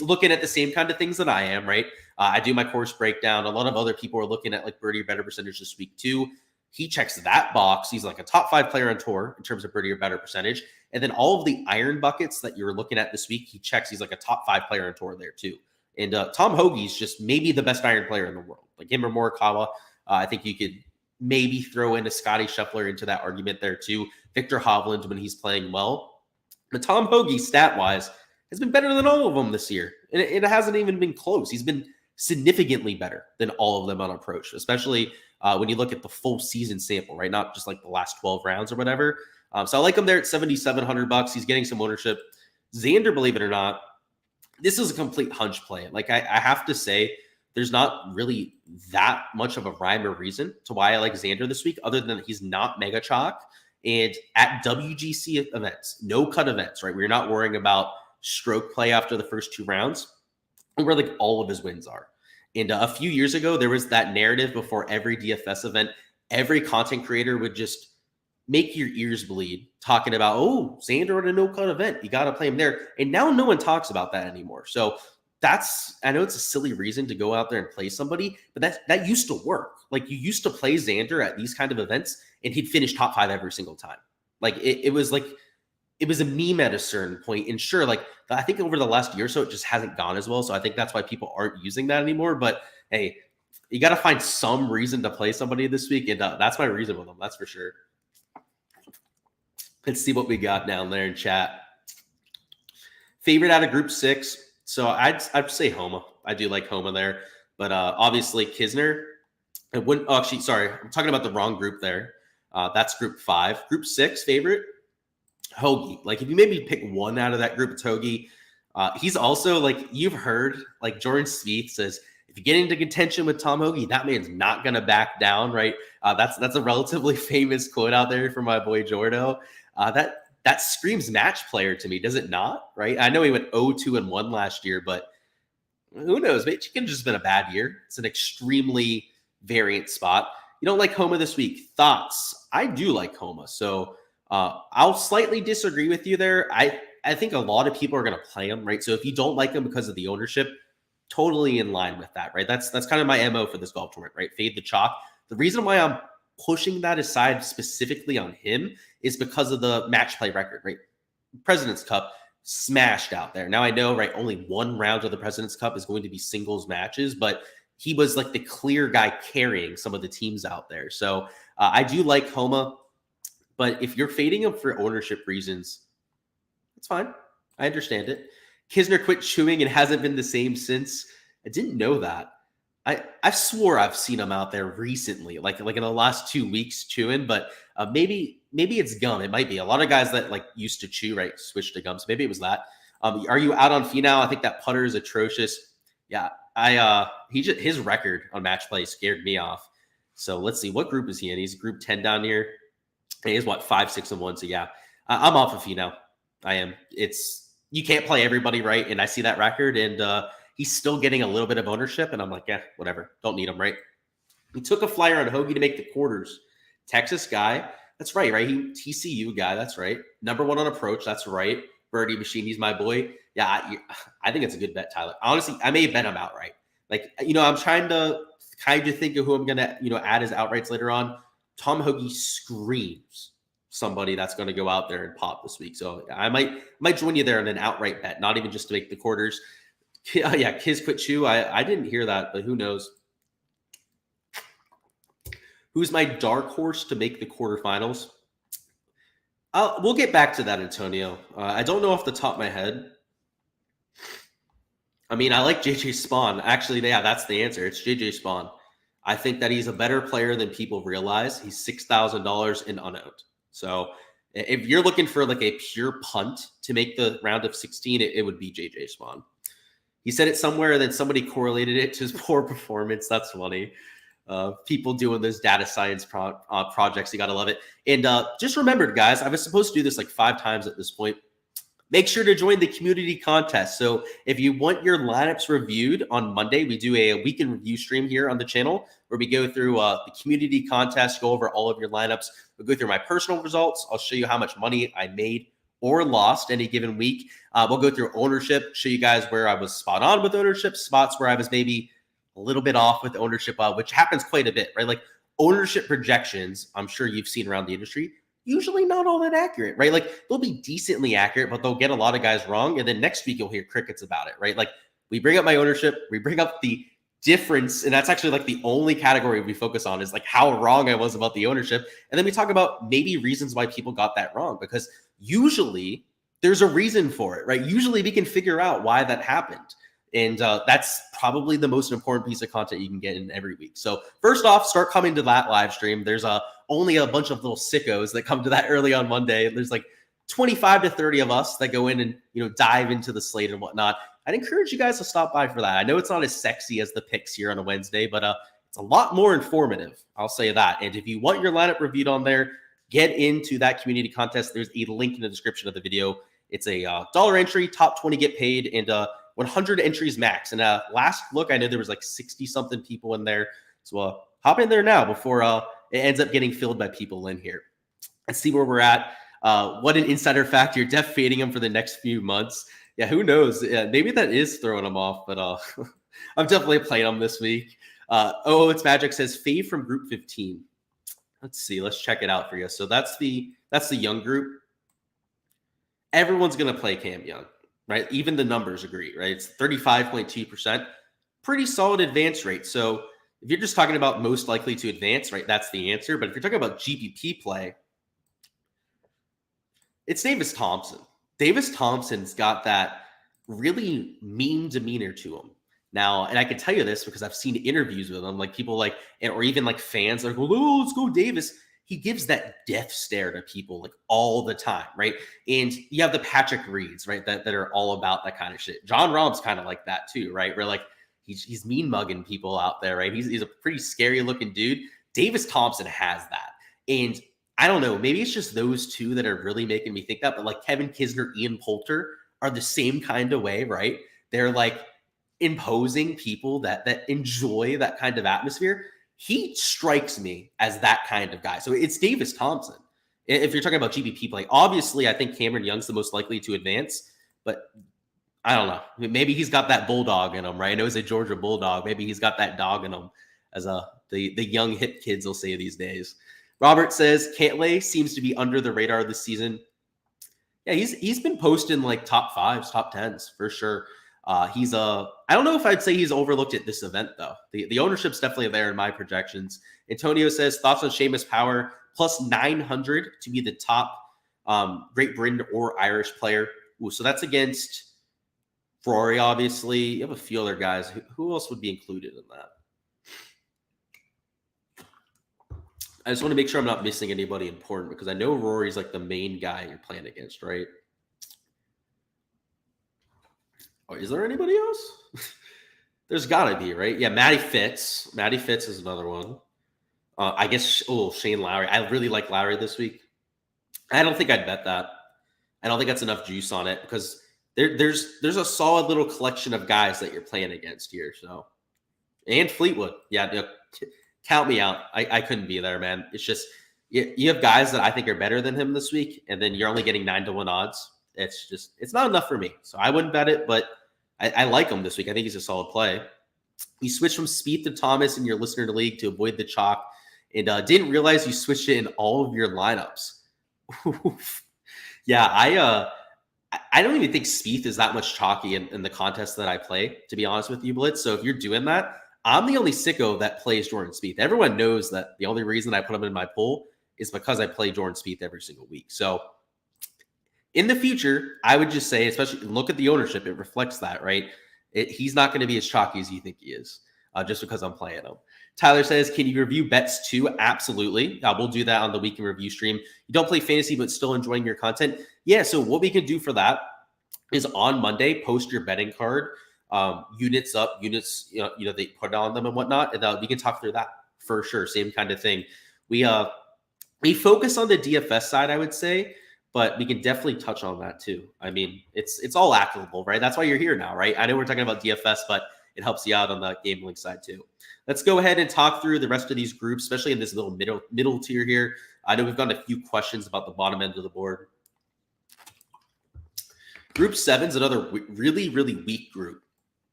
S1: looking at the same kind of things that I am, right? I do my course breakdown. A lot of other people are looking at like birdie or better percentage this week too. He checks that box. He's like a top 5 player on tour in terms of birdie or better percentage. And then all of the iron buckets that you're looking at this week, he checks. He's like a top 5 player on tour there too. And Tom Hoagie's just maybe the best iron player in the world. Like him or Morikawa, I think you could maybe throw in a Scotty Scheffler into that argument there too. Victor Hovland when he's playing well. But Tom Hoagie, stat-wise, has been better than all of them this year. And it hasn't even been close. He's been significantly better than all of them on approach, especially when you look at the full season sample, right? Not just like the last 12 rounds or whatever. So I like him there at $7,700. He's getting some ownership. Xander, believe it or not, this is a complete hunch play. Like I have to say, there's not really that much of a rhyme or reason to why I like Xander this week, other than he's not mega chalk. And at WGC events, no cut events, right? We're not worrying about stroke play after the first 2 rounds, where like all of his wins are. And a few years ago, there was that narrative before every DFS event, every content creator would just make your ears bleed talking about, oh, Xander at a no-cut event. You got to play him there. And now no one talks about that anymore. So I know it's a silly reason to go out there and play somebody, but that used to work. Like you used to play Xander at these kind of events and he'd finish top 5 every single time. Like it was a meme at a certain point. And sure, like I think over the last year or so, it just hasn't gone as well. So I think that's why people aren't using that anymore. But hey, you got to find some reason to play somebody this week. And that's my reason with them. That's for sure. Let's see what we got down there in chat. Favorite out of group 6. So I'd say Homa. I do like Homa there. But obviously Kisner. I'm talking about the wrong group there. That's group 5. Group 6 favorite, Hoagie. Like if you maybe pick one out of that group, it's Hoagie. He's also like you've heard, like Jordan Spieth says, if you get into contention with Tom Hoagie, that man's not going to back down, right? That's a relatively famous quote out there from my boy Jordo. That screams match player to me, does it not? Right? I know he went 0-2-1 last year, but who knows? Maybe it could have just been a bad year. It's an extremely variant spot. You don't like Homa this week. Thoughts? I do like Homa. So I'll slightly disagree with you there. I think a lot of people are going to play him, right? So if you don't like him because of the ownership, totally in line with that, right? That's kind of my MO for this golf tournament, right? Fade the chalk. The reason why I'm pushing that aside specifically on him is because of the match play record, right? President's Cup smashed out there. Now I know, right, only one round of the President's Cup is going to be singles matches, but he was like the clear guy carrying some of the teams out there. So I do like Homa, but if you're fading him for ownership reasons, it's fine. I understand it. Kisner quit chewing and hasn't been the same since. I didn't know that. I swore I've seen him out there recently, like in the last 2 weeks chewing, but maybe it's gum. It might be. A lot of guys that like used to chew, right, switched to gum. So maybe it was that. Are you out on Finau? I think that putter is atrocious. Yeah, his record on match play scared me off. So let's see, what group is he in? He's group 10 down here. And he's 5-6-1. So yeah, I'm off of Finau. I am. You can't play everybody, right? And I see that record, and he's still getting a little bit of ownership, and I'm like, yeah, whatever. Don't need him, right? He took a flyer on Hoagie to make the quarters. Texas guy. That's right? He TCU guy. That's right. Number 1 on approach. That's right. Birdie machine. He's my boy. Yeah, I think it's a good bet, Tyler. Honestly, I may bet him outright. Like, I'm trying to kind of think of who I'm going to, add as outrights later on. Tom Hoagie screams somebody that's going to go out there and pop this week. So I might join you there on an outright bet, not even just to make the quarters. Yeah, Kiz quit chew. I didn't hear that, but who knows? Who's my dark horse to make the quarterfinals? We'll get back to that, Antonio. I don't know off the top of my head. I mean, I like JJ Spawn. Actually, yeah, that's the answer. It's JJ Spawn. I think that he's a better player than people realize. He's $6,000 in unowned. So if you're looking for like a pure punt to make the round of 16, it would be JJ Spawn. He said it somewhere, and then somebody correlated it to his poor performance. That's funny. People doing those data science projects, you got to love it. And just remember, guys, I was supposed to do this like 5 times at this point. Make sure to join the community contest. So if you want your lineups reviewed on Monday, we do a week in review stream here on the channel where we go through the community contest, go over all of your lineups. We'll go through my personal results. I'll show you how much money I made or lost any given week. We'll go through ownership, show you guys where I was spot on with ownership, spots where I was maybe a little bit off with ownership, which happens quite a bit, right? Like ownership projections, I'm sure you've seen around the industry, usually not all that accurate, right? Like they'll be decently accurate, but they'll get a lot of guys wrong. And then next week you'll hear crickets about it, right? Like we bring up my ownership, we bring up the difference, and that's actually like the only category we focus on is like how wrong I was about the ownership. And then we talk about maybe reasons why people got that wrong, because usually there's a reason for it, right? Usually we can figure out why that happened. And that's probably the most important piece of content you can get in every week. So first off, start coming to that live stream. There's only a bunch of little sickos that come to that early on Monday. There's like 25 to 30 of us that go in and dive into the slate and whatnot. I'd encourage you guys to stop by for that. I know it's not as sexy as the picks here on a Wednesday, but it's a lot more informative. I'll say that. And if you want your lineup reviewed on there, get into that community contest. There's a link in the description of the video. It's a dollar entry, top 20 get paid, and 100 entries max. And last look, I know there was like 60 something people in there. So hop in there now before it ends up getting filled by people in here. Let's see where we're at. What an insider fact. You're def fading them for the next few months. Yeah, who knows? Maybe that is throwing them off, but I'm definitely playing them this week. It's Magic says fade from group 15. Let's see. Let's check it out for you. So that's the young group. Everyone's going to play Cam Young. Right? Even the numbers agree, right? It's 35.2%, pretty solid advance rate. So if you're just talking about most likely to advance, right, that's the answer. But if you're talking about GPP play, it's Davis Thompson. Davis Thompson's got that really mean demeanor to him. Now, and I can tell you this because I've seen interviews with him, like people like, or even like fans, they're like, oh, let's go Davis. He gives that death stare to people like all the time, right? And you have the Patrick Reeds, right, that are all about that kind of shit. John Rahm's kind of like that too, right? Where like he's mean mugging people out there, right? He's a pretty scary looking dude. Davis Thompson has that, and I don't know, maybe it's just those two that are really making me think that. But like Kevin Kisner, Ian Poulter are the same kind of way, right? They're like imposing people that enjoy that kind of atmosphere. He strikes me as that kind of guy. So it's Davis Thompson. If you're talking about GPP play, obviously I think Cameron Young's the most likely to advance, but I don't know. Maybe he's got that bulldog in him, right? I know he's a Georgia Bulldog. Maybe he's got that dog in him, as the young hip kids will say these days. Robert says Cantlay seems to be under the radar this season. Yeah, he's been posting like top 5s, top 10s for sure. I don't know if I'd say he's overlooked at this event though. The ownership's definitely there in my projections. Antonio says thoughts on Seamus Power plus 900 to be the top Great Britain or Irish player. Ooh, so that's against Rory, obviously. You have a few other guys. Who else would be included in that? I just want to make sure I'm not missing anybody important because I know Rory's like the main guy you're playing against, right? Oh, is there anybody else? There's got to be, right? Yeah, Matty Fitz. Matty Fitz is another one. I guess, Shane Lowry. I really like Lowry this week. I don't think I'd bet that. I don't think that's enough juice on it because there's a solid little collection of guys that you're playing against here. So, and Fleetwood. Yeah, count me out. I couldn't be there, man. It's just you have guys that I think are better than him this week, and then you're only getting 9-1 odds. It's not enough for me. So I wouldn't bet it, but I like him this week. I think he's a solid play. You switched from Spieth to Thomas in your listener league to avoid the chalk, and didn't realize you switched it in all of your lineups. Yeah, I don't even think Spieth is that much chalky in the contest that I play, to be honest with you, Blitz. So if you're doing that, I'm the only sicko that plays Jordan Spieth. Everyone knows that the only reason I put him in my pool is because I play Jordan Spieth every single week. So in the future, I would just say, especially look at the ownership, it reflects that, right? He's not going to be as chalky as you think he is, just because I'm playing him. Tyler says, can you review bets too? Absolutely. We'll do that on the weekend review stream. You don't play fantasy, but still enjoying your content. Yeah, so what we can do for that is on Monday, post your betting card, units up, units, they put on them and whatnot, and we can talk through that for sure. Same kind of thing. We focus on the DFS side, I would say, but we can definitely touch on that too. I mean, it's all applicable, right? That's why you're here now, right? I know we're talking about DFS, but it helps you out on the gambling side too. Let's go ahead and talk through the rest of these groups, especially in this little middle tier here. I know we've gotten a few questions about the bottom end of the board. Group 7 is another really, really weak group.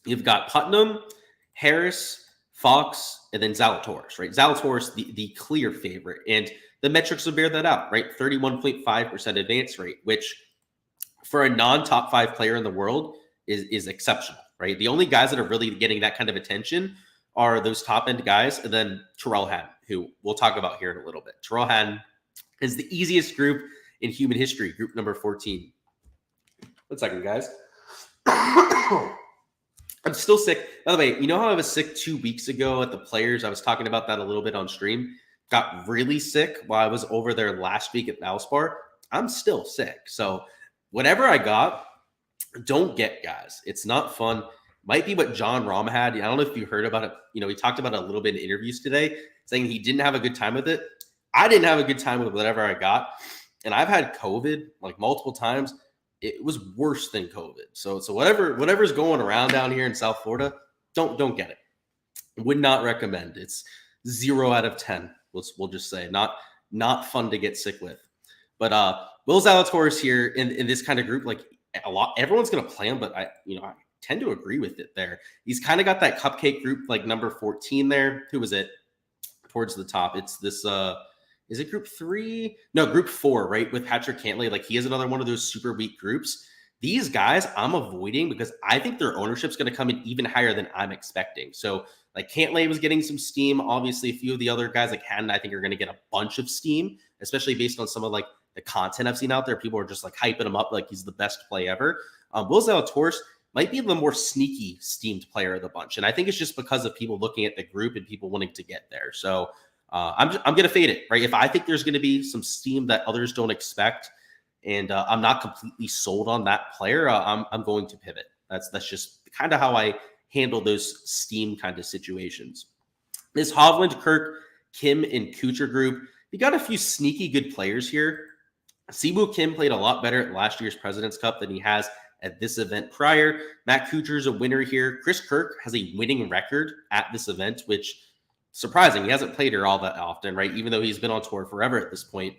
S1: You've got Putnam, Harris, Fox, and then Zalatoris, right? Zalatoris, the clear favorite. And the metrics will bear that out, right? 31.5% advance rate, which for a non-top 5 player in the world is exceptional, right? The only guys that are really getting that kind of attention are those top-end guys, and then Tyrrell Hatton, who we'll talk about here in a little bit. Tyrrell Hatton is the easiest group in human history, group number 14. 1 second, guys. I'm still sick. By the way, you know how I was sick 2 weeks ago at the Players? I was talking about that a little bit on stream. Got really sick while I was over there last week at Valspar. I'm still sick. So whatever I got, don't get, guys. It's not fun. Might be what John Rahm had. I don't know if you heard about it. He talked about it a little bit in interviews today, saying he didn't have a good time with it. I didn't have a good time with whatever I got. And I've had COVID like multiple times. It was worse than COVID. So whatever's going around down here in South Florida, don't get it. Would not recommend. It's 0 out of 10. We'll just say not fun to get sick with. But Will Zalatoris here in this kind of group, like everyone's gonna play him, but I tend to agree with it there. He's kind of got that cupcake group like number 14 there. Who was it? Towards the top. It's this is it group 3? No, group 4, right? With Patrick Cantlay. Like he is another one of those super weak groups. These guys I'm avoiding because I think their ownership's going to come in even higher than I'm expecting. So like Cantlay was getting some steam. Obviously, a few of the other guys like Hatton, I think are going to get a bunch of steam, especially based on some of like the content I've seen out there. People are just like hyping him up like he's the best play ever. Will Zalatoris might be the more sneaky steamed player of the bunch. And I think it's just because of people looking at the group and people wanting to get there. So I'm going to fade it, right? If I think there's going to be some steam that others don't expect and I'm not completely sold on that player, I'm going to pivot. That's just kind of how I handle those steam kind of situations. This Hovland, Kirk, Kim, and Kuchar group, you got a few sneaky good players here. Siwoo Kim played a lot better at last year's President's Cup than he has at this event prior. Matt Kuchar is a winner here. Chris Kirk has a winning record at this event, which surprising. He hasn't played here all that often, right? Even though he's been on tour forever at this point.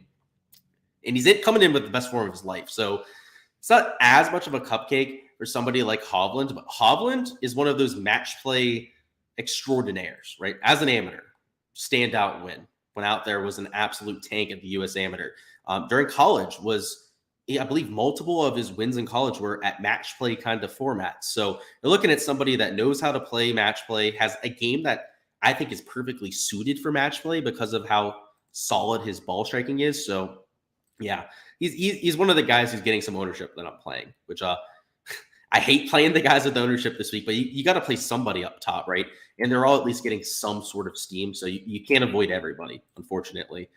S1: And he's coming in with the best form of his life. So it's not as much of a cupcake for somebody like Hovland, but Hovland is one of those match play extraordinaires, right? As an amateur, standout win. Went out there, was an absolute tank at the U.S. Amateur. During college I believe multiple of his wins in college were at match play kind of formats. So you're looking at somebody that knows how to play match play, has a game that I think is perfectly suited for match play because of how solid his ball striking is. So yeah, he's one of the guys who's getting some ownership that I'm playing, which I hate playing the guys with ownership this week, but you got to play somebody up top, right? And they're all at least getting some sort of steam. So you can't avoid everybody, unfortunately.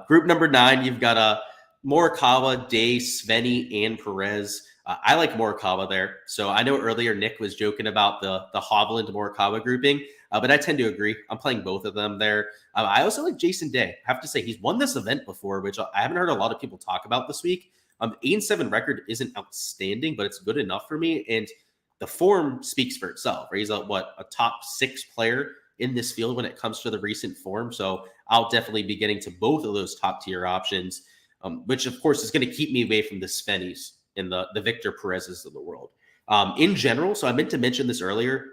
S1: Group number 9, you've got Morikawa, Day, Svenny, and Perez. I like Morikawa there. So I know earlier Nick was joking about the Hovland Morikawa grouping, but I tend to agree. I'm playing both of them there. I also like Jason Day. I have to say he's won this event before, which I haven't heard a lot of people talk about this week. 8-7 record isn't outstanding, but it's good enough for me. And the form speaks for itself, right? He's a top 6 player in this field when it comes to the recent form. So I'll definitely be getting to both of those top tier options, which of course is going to keep me away from the Svennies and the Victor Perez's of the world. In general, so I meant to mention this earlier,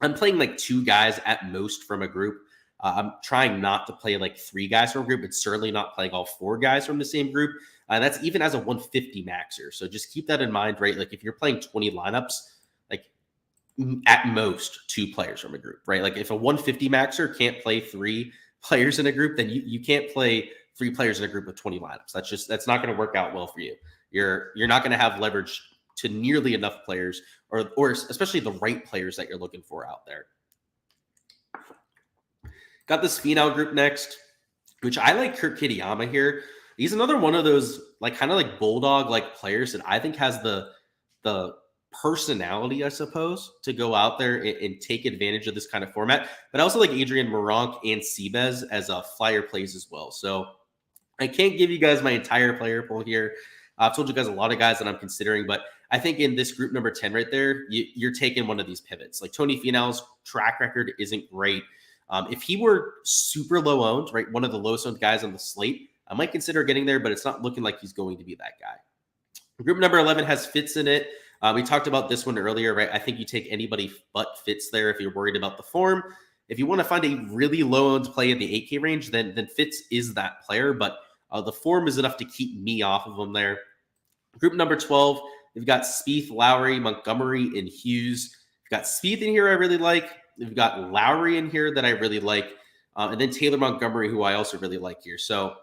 S1: I'm playing like 2 guys at most from a group. I'm trying not to play like 3 guys from a group, but certainly not playing all 4 guys from the same group. That's even as a 150 maxer. So just keep that in mind, right? Like if you're playing 20 lineups, like at most 2 players from a group, right? Like if a 150 maxer can't play 3 players in a group, then you can't play 3 players in a group with 20 lineups. That's not going to work out well for you. You're not going to have leverage to nearly enough players, or especially the right players that you're looking for out there. Got this Finau group next, which I like Kurt Kitayama here. He's another one of those like kind of like bulldog like players that I think has the personality, I suppose, to go out there and take advantage of this kind of format. But I also like Adrian Moronk and Seabez as flyer plays as well. So I can't give you guys my entire player pool here. I've told you guys a lot of guys that I'm considering, but I think in this group number 10 right there, you're taking one of these pivots. Like Tony Finau's track record isn't great. If he were super low owned, right, one of the lowest owned guys on the slate, I might consider getting there, but it's not looking like he's going to be that guy. Group number 11 has Fitz in it. We talked about this one earlier, right? I think you take anybody but Fitz there if you're worried about the form. If you want to find a really low-owned play in the 8K range, then Fitz is that player, but the form is enough to keep me off of him there. Group number 12, we've got Spieth, Lowry, Montgomery, and Hughes. We've got Spieth in here I really like. We've got Lowry in here that I really like. And then Taylor Montgomery, who I also really like here. So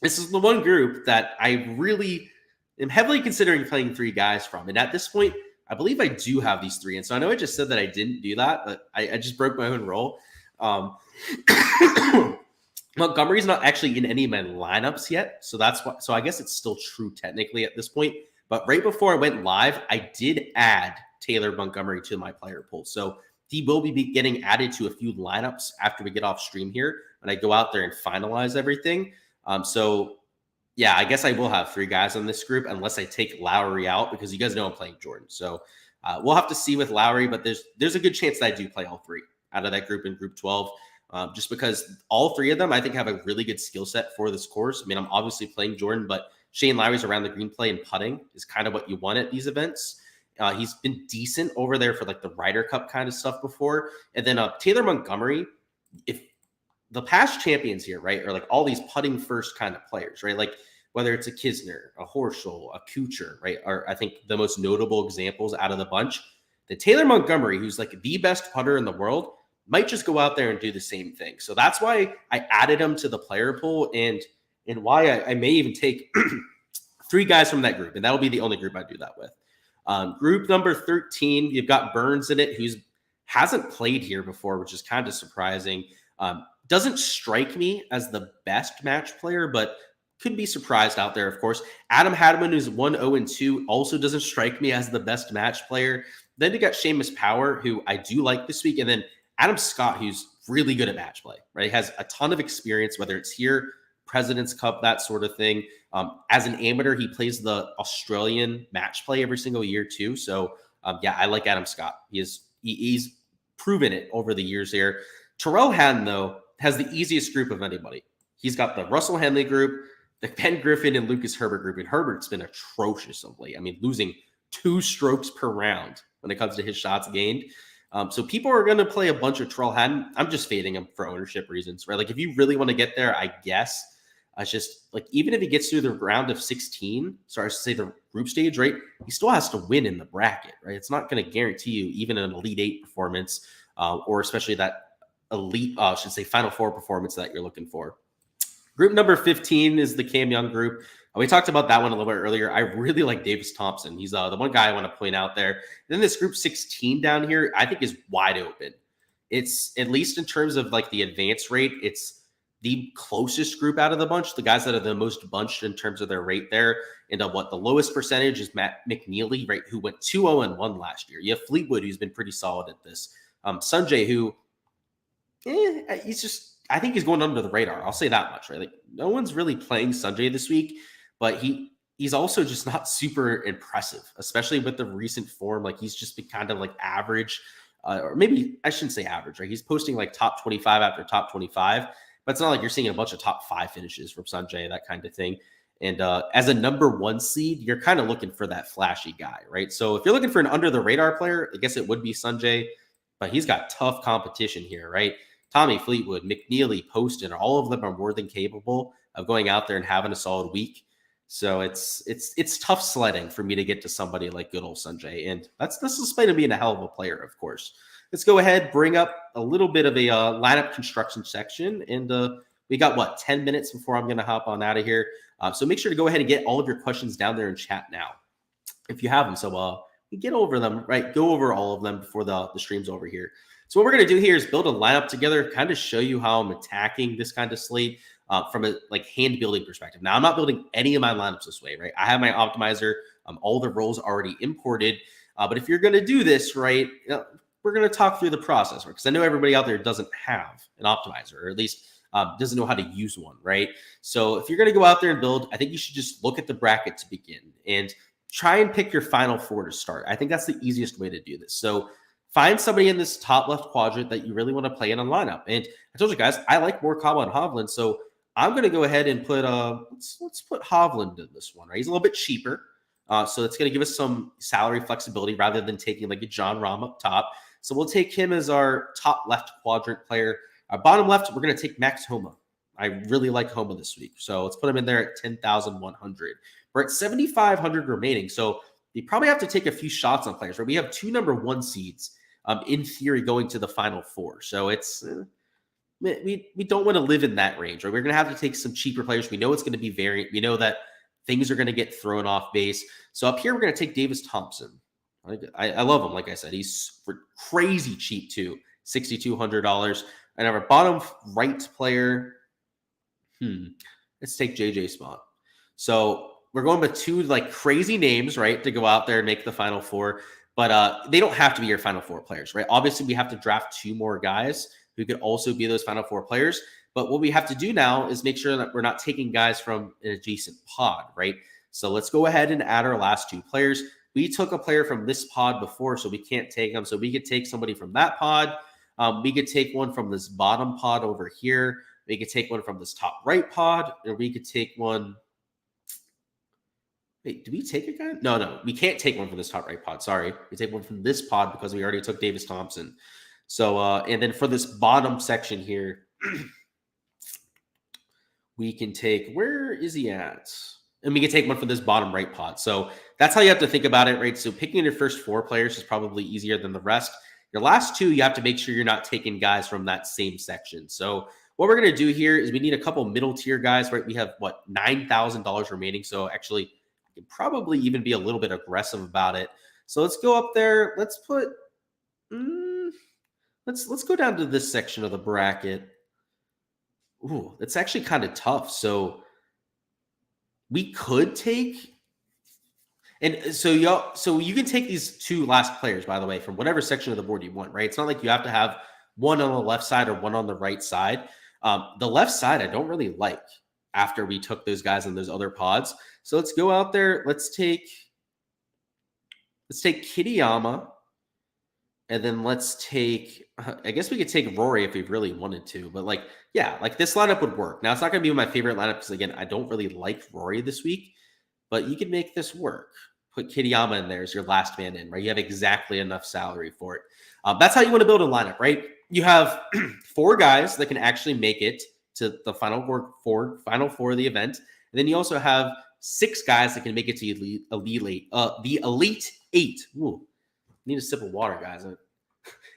S1: this is the one group that I really am heavily considering playing 3 guys from. And at this point, I believe I do have these 3. And so I know I just said that I didn't do that, but I just broke my own rule. Montgomery's not actually in any of my lineups yet. So that's why. So I guess it's still true technically at this point. But right before I went live, I did add Taylor Montgomery to my player pool. So he will be getting added to a few lineups after we get off stream here and I go out there and finalize everything. So yeah, I guess I will have 3 guys on this group unless I take Lowry out because you guys know I'm playing Jordan. So we'll have to see with Lowry, but there's a good chance that I do play all 3 out of that group in group 12. Just because all 3 of them, I think, have a really good skill set for this course. I mean, I'm obviously playing Jordan, but Shane Lowry's around the green play and putting is kind of what you want at these events. He's been decent over there for like the Ryder Cup kind of stuff before. And then Taylor Montgomery, if the past champions here, right, are like all these putting first kind of players, right? Like whether it's a Kisner, a Horschel, a Kuchar, right, are I think the most notable examples out of the bunch. The Taylor Montgomery, who's like the best putter in the world, might just go out there and do the same thing. So that's why I added him to the player pool and why I may even take 3 guys from that group. And that'll be the only group I do that with. Group number 13, you've got Burns in it, who's hasn't played here before, which is kind of surprising. Doesn't strike me as the best match player, but could be surprised out there, of course. Adam Hadman, who's 1-0-2, also doesn't strike me as the best match player. Then you got Seamus Power, who I do like this week, and then Adam Scott, who's really good at match play, right? Has a ton of experience, whether it's here, President's Cup, that sort of thing. As an amateur, he plays the Australian match play every single year too. So yeah, I like Adam Scott. He's proven it over the years here. Terrell Hatton, though, has the easiest group of anybody. He's got the Russell Henley group, the Ben Griffin and Lucas Herbert group. And Herbert's been atrocious of late. I mean, losing 2 strokes per round when it comes to his shots gained. So people are going to play a bunch of Terrell Hatton. I'm just fading him for ownership reasons, right? Like if you really want to get there, I guess. It's just like even if he gets through the round of 16, sorry to say the group stage, right? He still has to win in the bracket, right? It's not going to guarantee you even an Elite 8 performance or especially that elite, I should say Final Four performance that you're looking for. Group number 15 is the Cam Young group. We talked about that one a little bit earlier. I really like Davis Thompson. He's the one guy I want to point out there. Then this group 16 down here, I think is wide open. It's at least in terms of like the advance rate, it's the closest group out of the bunch, the guys that are the most bunched in terms of their rate there. And what the lowest percentage is Matt McNeely, right, who went 2-0-1 last year. You have Fleetwood, who's been pretty solid at this. Sanjay, who he's just, I think he's going under the radar. I'll say that much, right? Like no one's really playing Sanjay this week, but he's also just not super impressive, especially with the recent form. Like he's just been kind of like average, or maybe I shouldn't say average, right? He's posting like top 25 after top 25. But it's not like you're seeing a bunch of top 5 finishes from Sanjay, that kind of thing. And as a number 1 seed, you're kind of looking for that flashy guy, right? So if you're looking for an under the radar player, I guess it would be Sanjay. but he's got tough competition here, right? Tommy Fleetwood, McNeely, Poston, all of them are more than capable of going out there and having a solid week. So it's tough sledding for me to get to somebody like good old Sanjay, and that's displayed to being a hell of a player, of course. Let's go ahead, bring up a little bit of a lineup construction section, and we got what 10 minutes before I'm going to hop on out of here. So make sure to go ahead and get all of your questions down there in chat now, if you have them. So we get over them, right? Go over all of them before the stream's over here. So what we're going to do here is build a lineup together, kind of show you how I'm attacking this kind of slate from a like hand building perspective. Now, I'm not building any of my lineups this way, right? I have my optimizer, all the roles already imported. But if you're going to do this, right, we're going to talk through the process, right? Because I know everybody out there doesn't have an optimizer, or at least doesn't know how to use one, right? So if you're going to go out there and build, I think you should just look at the bracket to begin and try and pick your final four to start. I think that's the easiest way to do this. So find somebody in this top left quadrant that you really want to play in a lineup. And I told you guys, I like Morikawa and Hovland, so I'm going to go ahead and put let's put Hovland in this one, right? He's a little bit cheaper, so it's going to give us some salary flexibility rather than taking like a John Rahm up top. So we'll take him as our top left quadrant player. Our bottom left, we're going to take Max Homa. I really like Homa this week, so let's put him in there at 10,100. We're at 7,500 remaining, so you probably have to take a few shots on players, right? We have 2 number 1 seeds, in theory, going to the final 4. So it's we don't want to live in that range, right? We're going to have to take some cheaper players. We know it's going to be variant. We know that things are going to get thrown off base. So up here, we're going to take Davis Thompson. I love him. Like I said, he's crazy cheap too, $6,200. And our bottom right player, let's take JJ Spawn. So we're going with 2 like crazy names, right, to go out there and make the final 4. But they don't have to be your final 4 players, right? Obviously, we have to draft 2 more guys who could also be those final 4 players. But what we have to do now is make sure that we're not taking guys from an adjacent pod, right? So let's go ahead and add our last 2 players. We took a player from this pod before, so we can't take them. So we could take somebody from that pod. We could take one from this bottom pod over here. We could take one from this top right pod, or we could take one. Wait, do we take a guy? No, we can't take one from this top right pod. Sorry. We take one from this pod because we already took Davis Thompson. So, and then for this bottom section here, we can take, where is he at? And we can take one from this bottom right pod. So that's how you have to think about it, right? So picking your first 4 players is probably easier than the rest. Your last 2, you have to make sure you're not taking guys from that same section. So what we're going to do here is we need a couple middle tier guys, right? We have what, $9,000 remaining. So actually, I can probably even be a little bit aggressive about it. So let's go up there. Let's put, let's go down to this section of the bracket. Ooh, it's actually kind of tough. So we could take, and so you can take these 2 last players, by the way, from whatever section of the board you want, right? It's not like you have to have one on the left side or one on the right side. The left side, I don't really like after we took those guys in those other pods. So let's go out there. Let's take Kitayama, and then let's take, I guess we could take Rory if we really wanted to, but like, yeah, like this lineup would work. Now, it's not going to be my favorite lineup because, again, I don't really like Rory this week, but you can make this work. Put Kitayama in there as your last man in, right? You have exactly enough salary for it. That's how you want to build a lineup, right? You have 4 guys that can actually make it to the final 4 of the event. And then you also have 6 guys that can make it to the Elite 8. Ooh, need a sip of water, guys.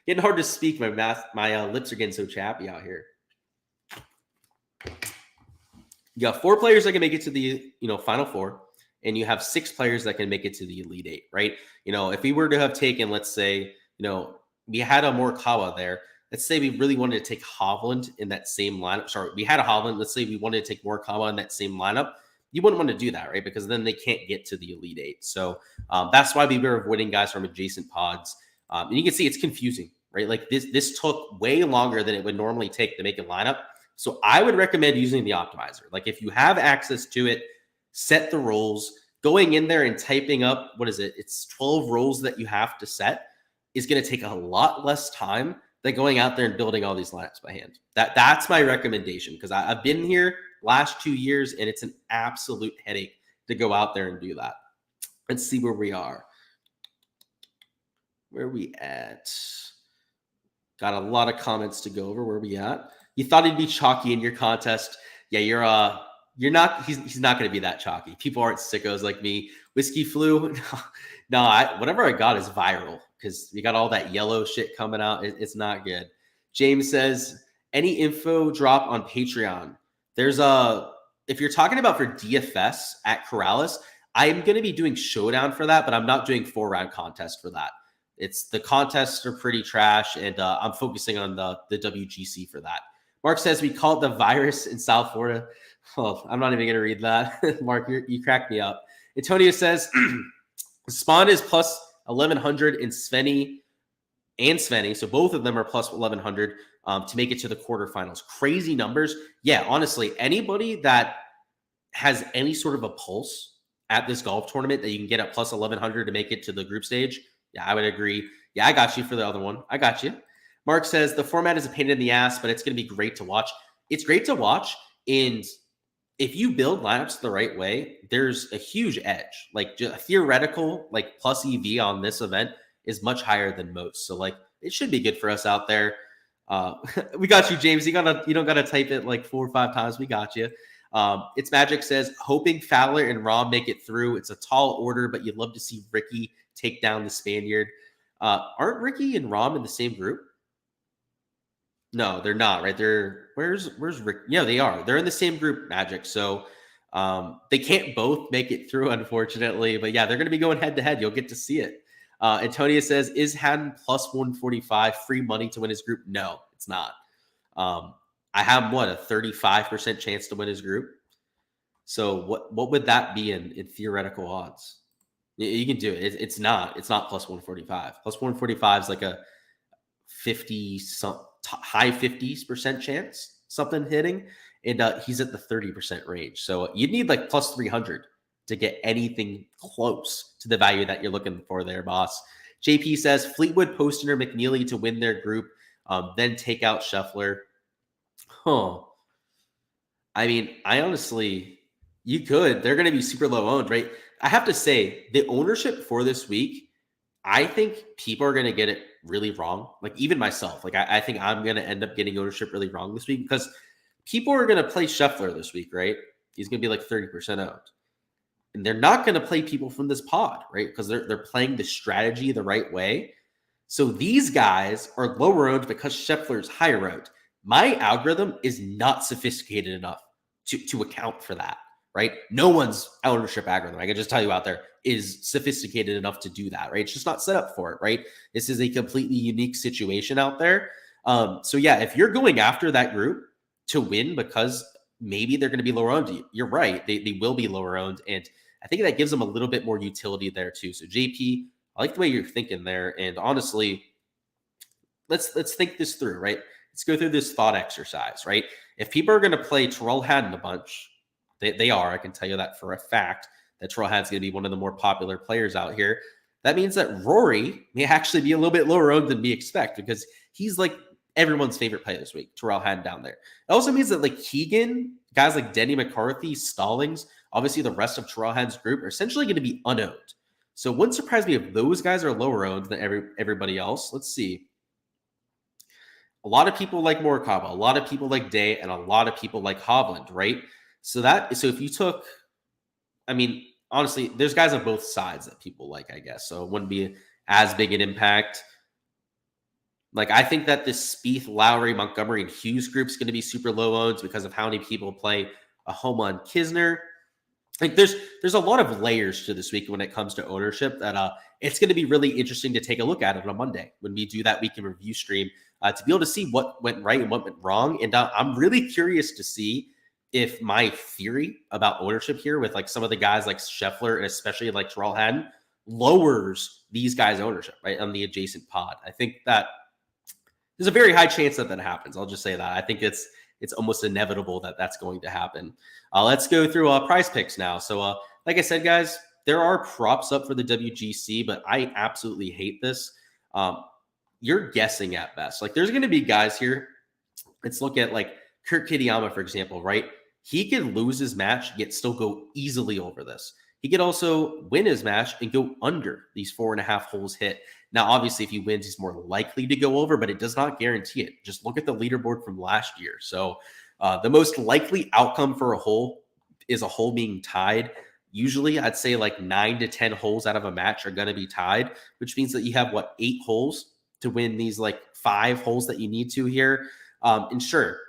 S1: Getting hard to speak. My lips are getting so chappy out here. You got 4 players that can make it to the final 4, and you have 6 players that can make it to the Elite 8, right? If we were to have taken, let's say, we had a Morikawa there. Let's say we really wanted to take Hovland in that same lineup. Sorry, we had a Hovland. Let's say we wanted to take Morikawa in that same lineup. You wouldn't want to do that, right? Because then they can't get to the Elite 8. So that's why we were avoiding guys from adjacent pods. And you can see it's confusing, right? Like this took way longer than it would normally take to make a lineup. So I would recommend using the optimizer. Like if you have access to it, set the roles. Going in there and typing up, what is it? It's 12 roles that you have to set is going to take a lot less time than going out there and building all these lineups by hand. That's my recommendation, because I've been here last 2 years and it's an absolute headache to go out there and do that. Let's see where we are. Where are we at? Got a lot of comments to go over. Where we at? You thought he'd be chalky in your contest. Yeah, you're not. He's not going to be that chalky. People aren't sickos like me. Whiskey flu. No, whatever I got is viral because we got all that yellow shit coming out. It's not good. James says, any info drop on Patreon? There's if you're talking about for DFS at Corrales, I'm going to be doing showdown for that, but I'm not doing 4-round contest for that. It's the contests are pretty trash, and I'm focusing on the WGC for that. Mark says we call it the virus in South Florida. Oh, I'm not even going to read that. Mark, you cracked me up. Antonio says Spawn is plus 1100 in Svenny and Svenny, so both of them are plus 1100 to make it to the quarterfinals. Crazy numbers. Yeah, honestly, anybody that has any sort of a pulse at this golf tournament that you can get at plus 1100 to make it to the group stage, yeah, I would agree. Yeah, I got you for the other one. I got you. Mark says the format is a pain in the ass, but it's going to be great to watch. It's great to watch, and if you build lineups the right way, there's a huge edge. Like a theoretical, like plus EV on this event is much higher than most. So like it should be good for us out there. We got you, James. You don't gotta type it like 4 or 5 times. We got you. It's Magic says hoping Fowler and Rahm make it through. It's a tall order, but you'd love to see Ricky take down the Spaniard. Aren't Ricky and Rahm in the same group? No, they're not, right? Where's Rick? Yeah, they are. They're in the same group, Magic. So they can't both make it through, unfortunately. But yeah, they're going to be going head to head. You'll get to see it. Antonia says, is Haddon plus 145 free money to win his group? No, it's not. I have a 35% chance to win his group. So what would that be in theoretical odds? You can do it. It's not plus 145. Plus 145 is like a 50 high 50% chance something hitting, and he's at the 30% range. So you'd need like plus 300 to get anything close to the value that you're looking for there, boss. JP says Fleetwood, Poston, or McNeely to win their group, then take out Scheffler. I mean, I honestly, you could. They're going to be super low owned, right? I have to say, the ownership for this week, I think people are going to get it really wrong. Like even myself, like I think I'm going to end up getting ownership really wrong this week because people are going to play Scheffler this week, right? He's going to be like 30% owned. And they're not going to play people from this pod, right? Because they're playing the strategy the right way. So these guys are lower owned because Scheffler's higher owned. My algorithm is not sophisticated enough to account for that, right? No one's ownership algorithm, I can just tell you out there, is sophisticated enough to do that, right? It's just not set up for it, right? This is a completely unique situation out there. So yeah, if you're going after that group to win because maybe they're going to be lower owned, you're right. They will be lower owned. And I think that gives them a little bit more utility there too. So JP, I like the way you're thinking there. And honestly, let's think this through, right? Let's go through this thought exercise, right? If people are going to play Terrell Haddon a bunch, they are. I can tell you that for a fact, that Terrell Haddon's going to be one of the more popular players out here. That means that Rory may actually be a little bit lower owned than we expect because he's like everyone's favorite player this week, Terrell Haddon down there. It also means that like Keegan, guys like Denny McCarthy, Stallings, obviously the rest of Terrell Haddon's group are essentially going to be unowned. So it wouldn't surprise me if those guys are lower owned than everybody else. Let's see. A lot of people like Morikawa, a lot of people like Day, and a lot of people like Hovland, right? So if you took, I mean, honestly, there's guys on both sides that people like, I guess. So it wouldn't be as big an impact. Like, I think that this Spieth, Lowry, Montgomery, and Hughes group is going to be super low owned because of how many people play a home on Kisner. Like, there's a lot of layers to this week when it comes to ownership that it's going to be really interesting to take a look at it on Monday when we do that week in review stream to be able to see what went right and what went wrong. And I'm really curious to see if my theory about ownership here with like some of the guys like Scheffler and especially like Terrell Haddon lowers these guys' ownership, right, on the adjacent pod. I think that there's a very high chance that happens. I'll just say that. I think it's almost inevitable that that's going to happen. Let's go through prize picks now. So like I said, guys, there are props up for the WGC, but I absolutely hate this. You're guessing at best. Like there's going to be guys here. Let's look at like Kurt Kitayama, for example, right? He could lose his match, yet still go easily over this. He could also win his match and go under these 4.5 holes hit. Now, obviously, if he wins, he's more likely to go over, but it does not guarantee it. Just look at the leaderboard from last year. So the most likely outcome for a hole is a hole being tied. Usually, I'd say like 9 to 10 holes out of a match are going to be tied, which means that you have, 8 holes to win these like 5 holes that you need to here. And sure,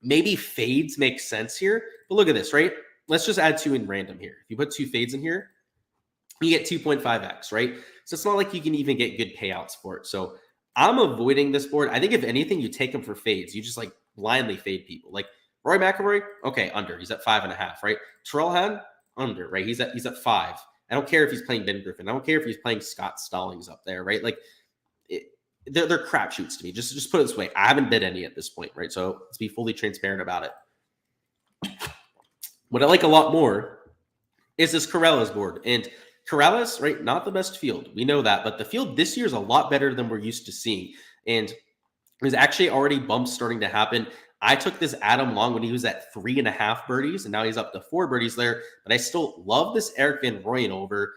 S1: maybe fades make sense here, but look at this, right? Let's just add 2 in random here. If you put 2 fades in here, you get 2.5x, right? So it's not like you can even get good payouts for it. So I'm avoiding this board. I think if anything, you take them for fades. You just like blindly fade people. Like Rory McIlroy, okay, under. He's at 5.5, right? Terrell Hand, under, right? He's at 5. I don't care if he's playing Ben Griffin. I don't care if he's playing Scott Stallings up there, right? Like they're crapshoots to me. Just put it this way. I haven't bet any at this point, right? So let's be fully transparent about it. What I like a lot more is this Corellas board. And Corellas, right, not the best field. We know that. But the field this year is a lot better than we're used to seeing. And there's actually already bumps starting to happen. I took this Adam Long when he was at 3.5 birdies, and now he's up to 4 birdies there. But I still love this Eric Van Rooyen over.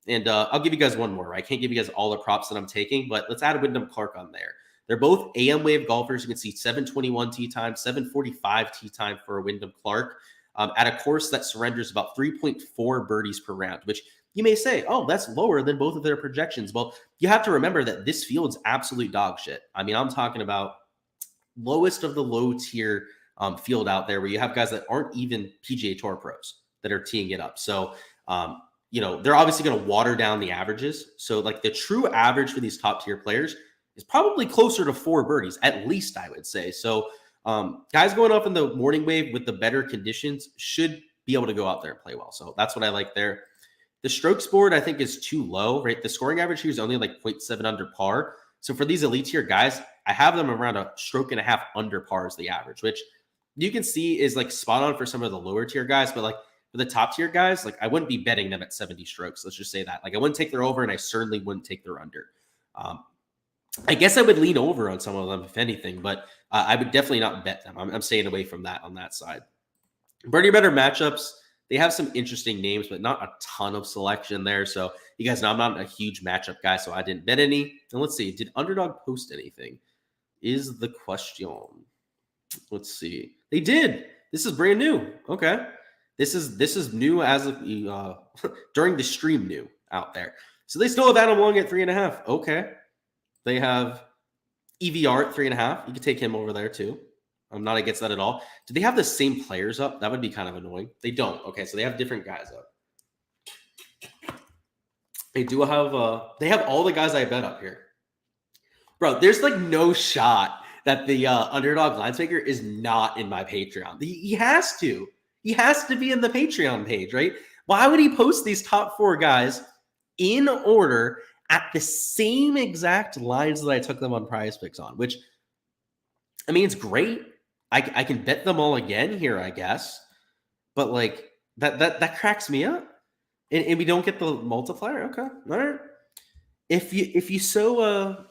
S1: And I'll give you guys one more. Right? I can't give you guys all the props that I'm taking, but let's add Wyndham Clark on there. They're both AM wave golfers. You can see 721 tee time, 745 tee time for Wyndham Clark at a course that surrenders about 3.4 birdies per round, which you may say, oh, that's lower than both of their projections. Well, you have to remember that this field's absolute dog shit. I mean, I'm talking about lowest of the low tier field out there where you have guys that aren't even PGA Tour pros that are teeing it up. So, they're obviously going to water down the averages. So like the true average for these top tier players is probably closer to 4 birdies, at least I would say. So guys going up in the morning wave with the better conditions should be able to go out there and play well. So that's what I like there. The strokes board, I think, is too low, right? The scoring average here is only like 0.7 under par. So for these elite tier guys, I have them around a stroke and a half under par as the average, which you can see is like spot on for some of the lower tier guys. But like for the top tier guys, like I wouldn't be betting them at 70 strokes. Let's just say that. Like I wouldn't take their over, and I certainly wouldn't take their under. I guess I would lean over on some of them, if anything, but I would definitely not bet them. I'm staying away from that on that side. Birdie better matchups. They have some interesting names, but not a ton of selection there. So you guys know I'm not a huge matchup guy, so I didn't bet any. And let's see, did Underdog post anything? Is the question. Let's see. They did. This is brand new. Okay. This is new as of during the stream new out there. So they still have Adam Long at 3.5. Okay. They have EVR at 3.5. You could take him over there too. I'm not against that at all. Do they have the same players up? That would be kind of annoying. They don't. Okay, so they have different guys up. They do have they have all the guys I bet up here. Bro, there's like no shot that the Underdog Linesmaker is not in my Patreon. He has to. He has to be in the Patreon page, right? Why would he post these top 4 guys in order at the same exact lines that I took them on Prize Picks on? Which, I mean, it's great. I can bet them all again here, I guess. But like that cracks me up. And we don't get the multiplier. Okay. All right. If you so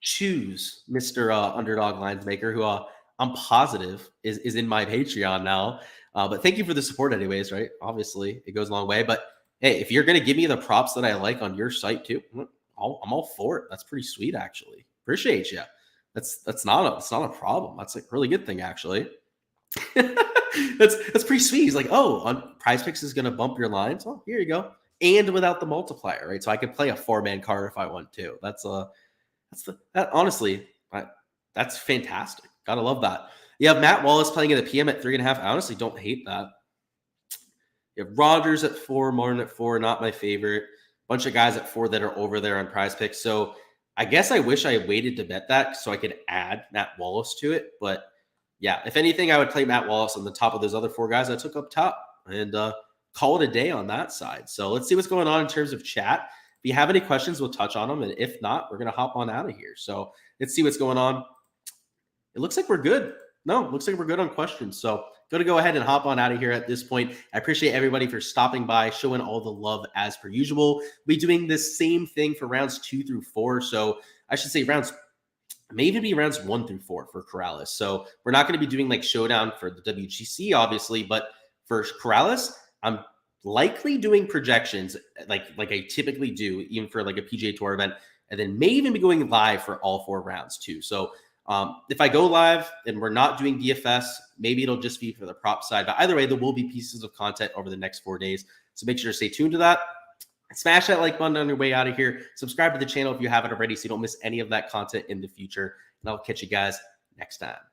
S1: choose, Mr. Underdog Linesmaker, who I'm positive is in my Patreon now. But thank you for the support anyways, right? Obviously, it goes a long way. But hey, if you're going to give me the props that I like on your site too, I'm all for it. That's pretty sweet, actually. Appreciate you. That's not a problem. That's a really good thing, actually. that's pretty sweet. He's like, oh, on Prize Picks is going to bump your lines. Oh, here you go. And without the multiplier, right? So I could play a 4-man card if I want to. Honestly, that's fantastic. Gotta love that. You have Matt Wallace playing at the PM at 3.5. I honestly don't hate that. You have Rogers at 4, Martin at 4, not my favorite. Bunch of guys at 4 that are over there on Prize Picks. So I guess I wish I waited to bet that so I could add Matt Wallace to it. But yeah, if anything, I would play Matt Wallace on the top of those other 4 guys I took up top and call it a day on that side. So let's see what's going on in terms of chat. If you have any questions, we'll touch on them. And if not, we're going to hop on out of here. So let's see what's going on. It looks like we're good. No, it looks like we're good on questions. So going to go ahead and hop on out of here at this point. I appreciate everybody for stopping by, showing all the love as per usual. We'll be doing the same thing for rounds 2 through 4. So I should say maybe rounds 1 through 4 for Corrales. So we're not going to be doing like showdown for the WGC, obviously, but for Corrales, I'm likely doing projections like I typically do, even for like a PGA Tour event, and then may even be going live for all 4 rounds too. So if I go live and we're not doing DFS, maybe it'll just be for the prop side. But either way, there will be pieces of content over the next 4 days. So make sure to stay tuned to that. Smash that like button on your way out of here. Subscribe to the channel if you haven't already so you don't miss any of that content in the future. And I'll catch you guys next time.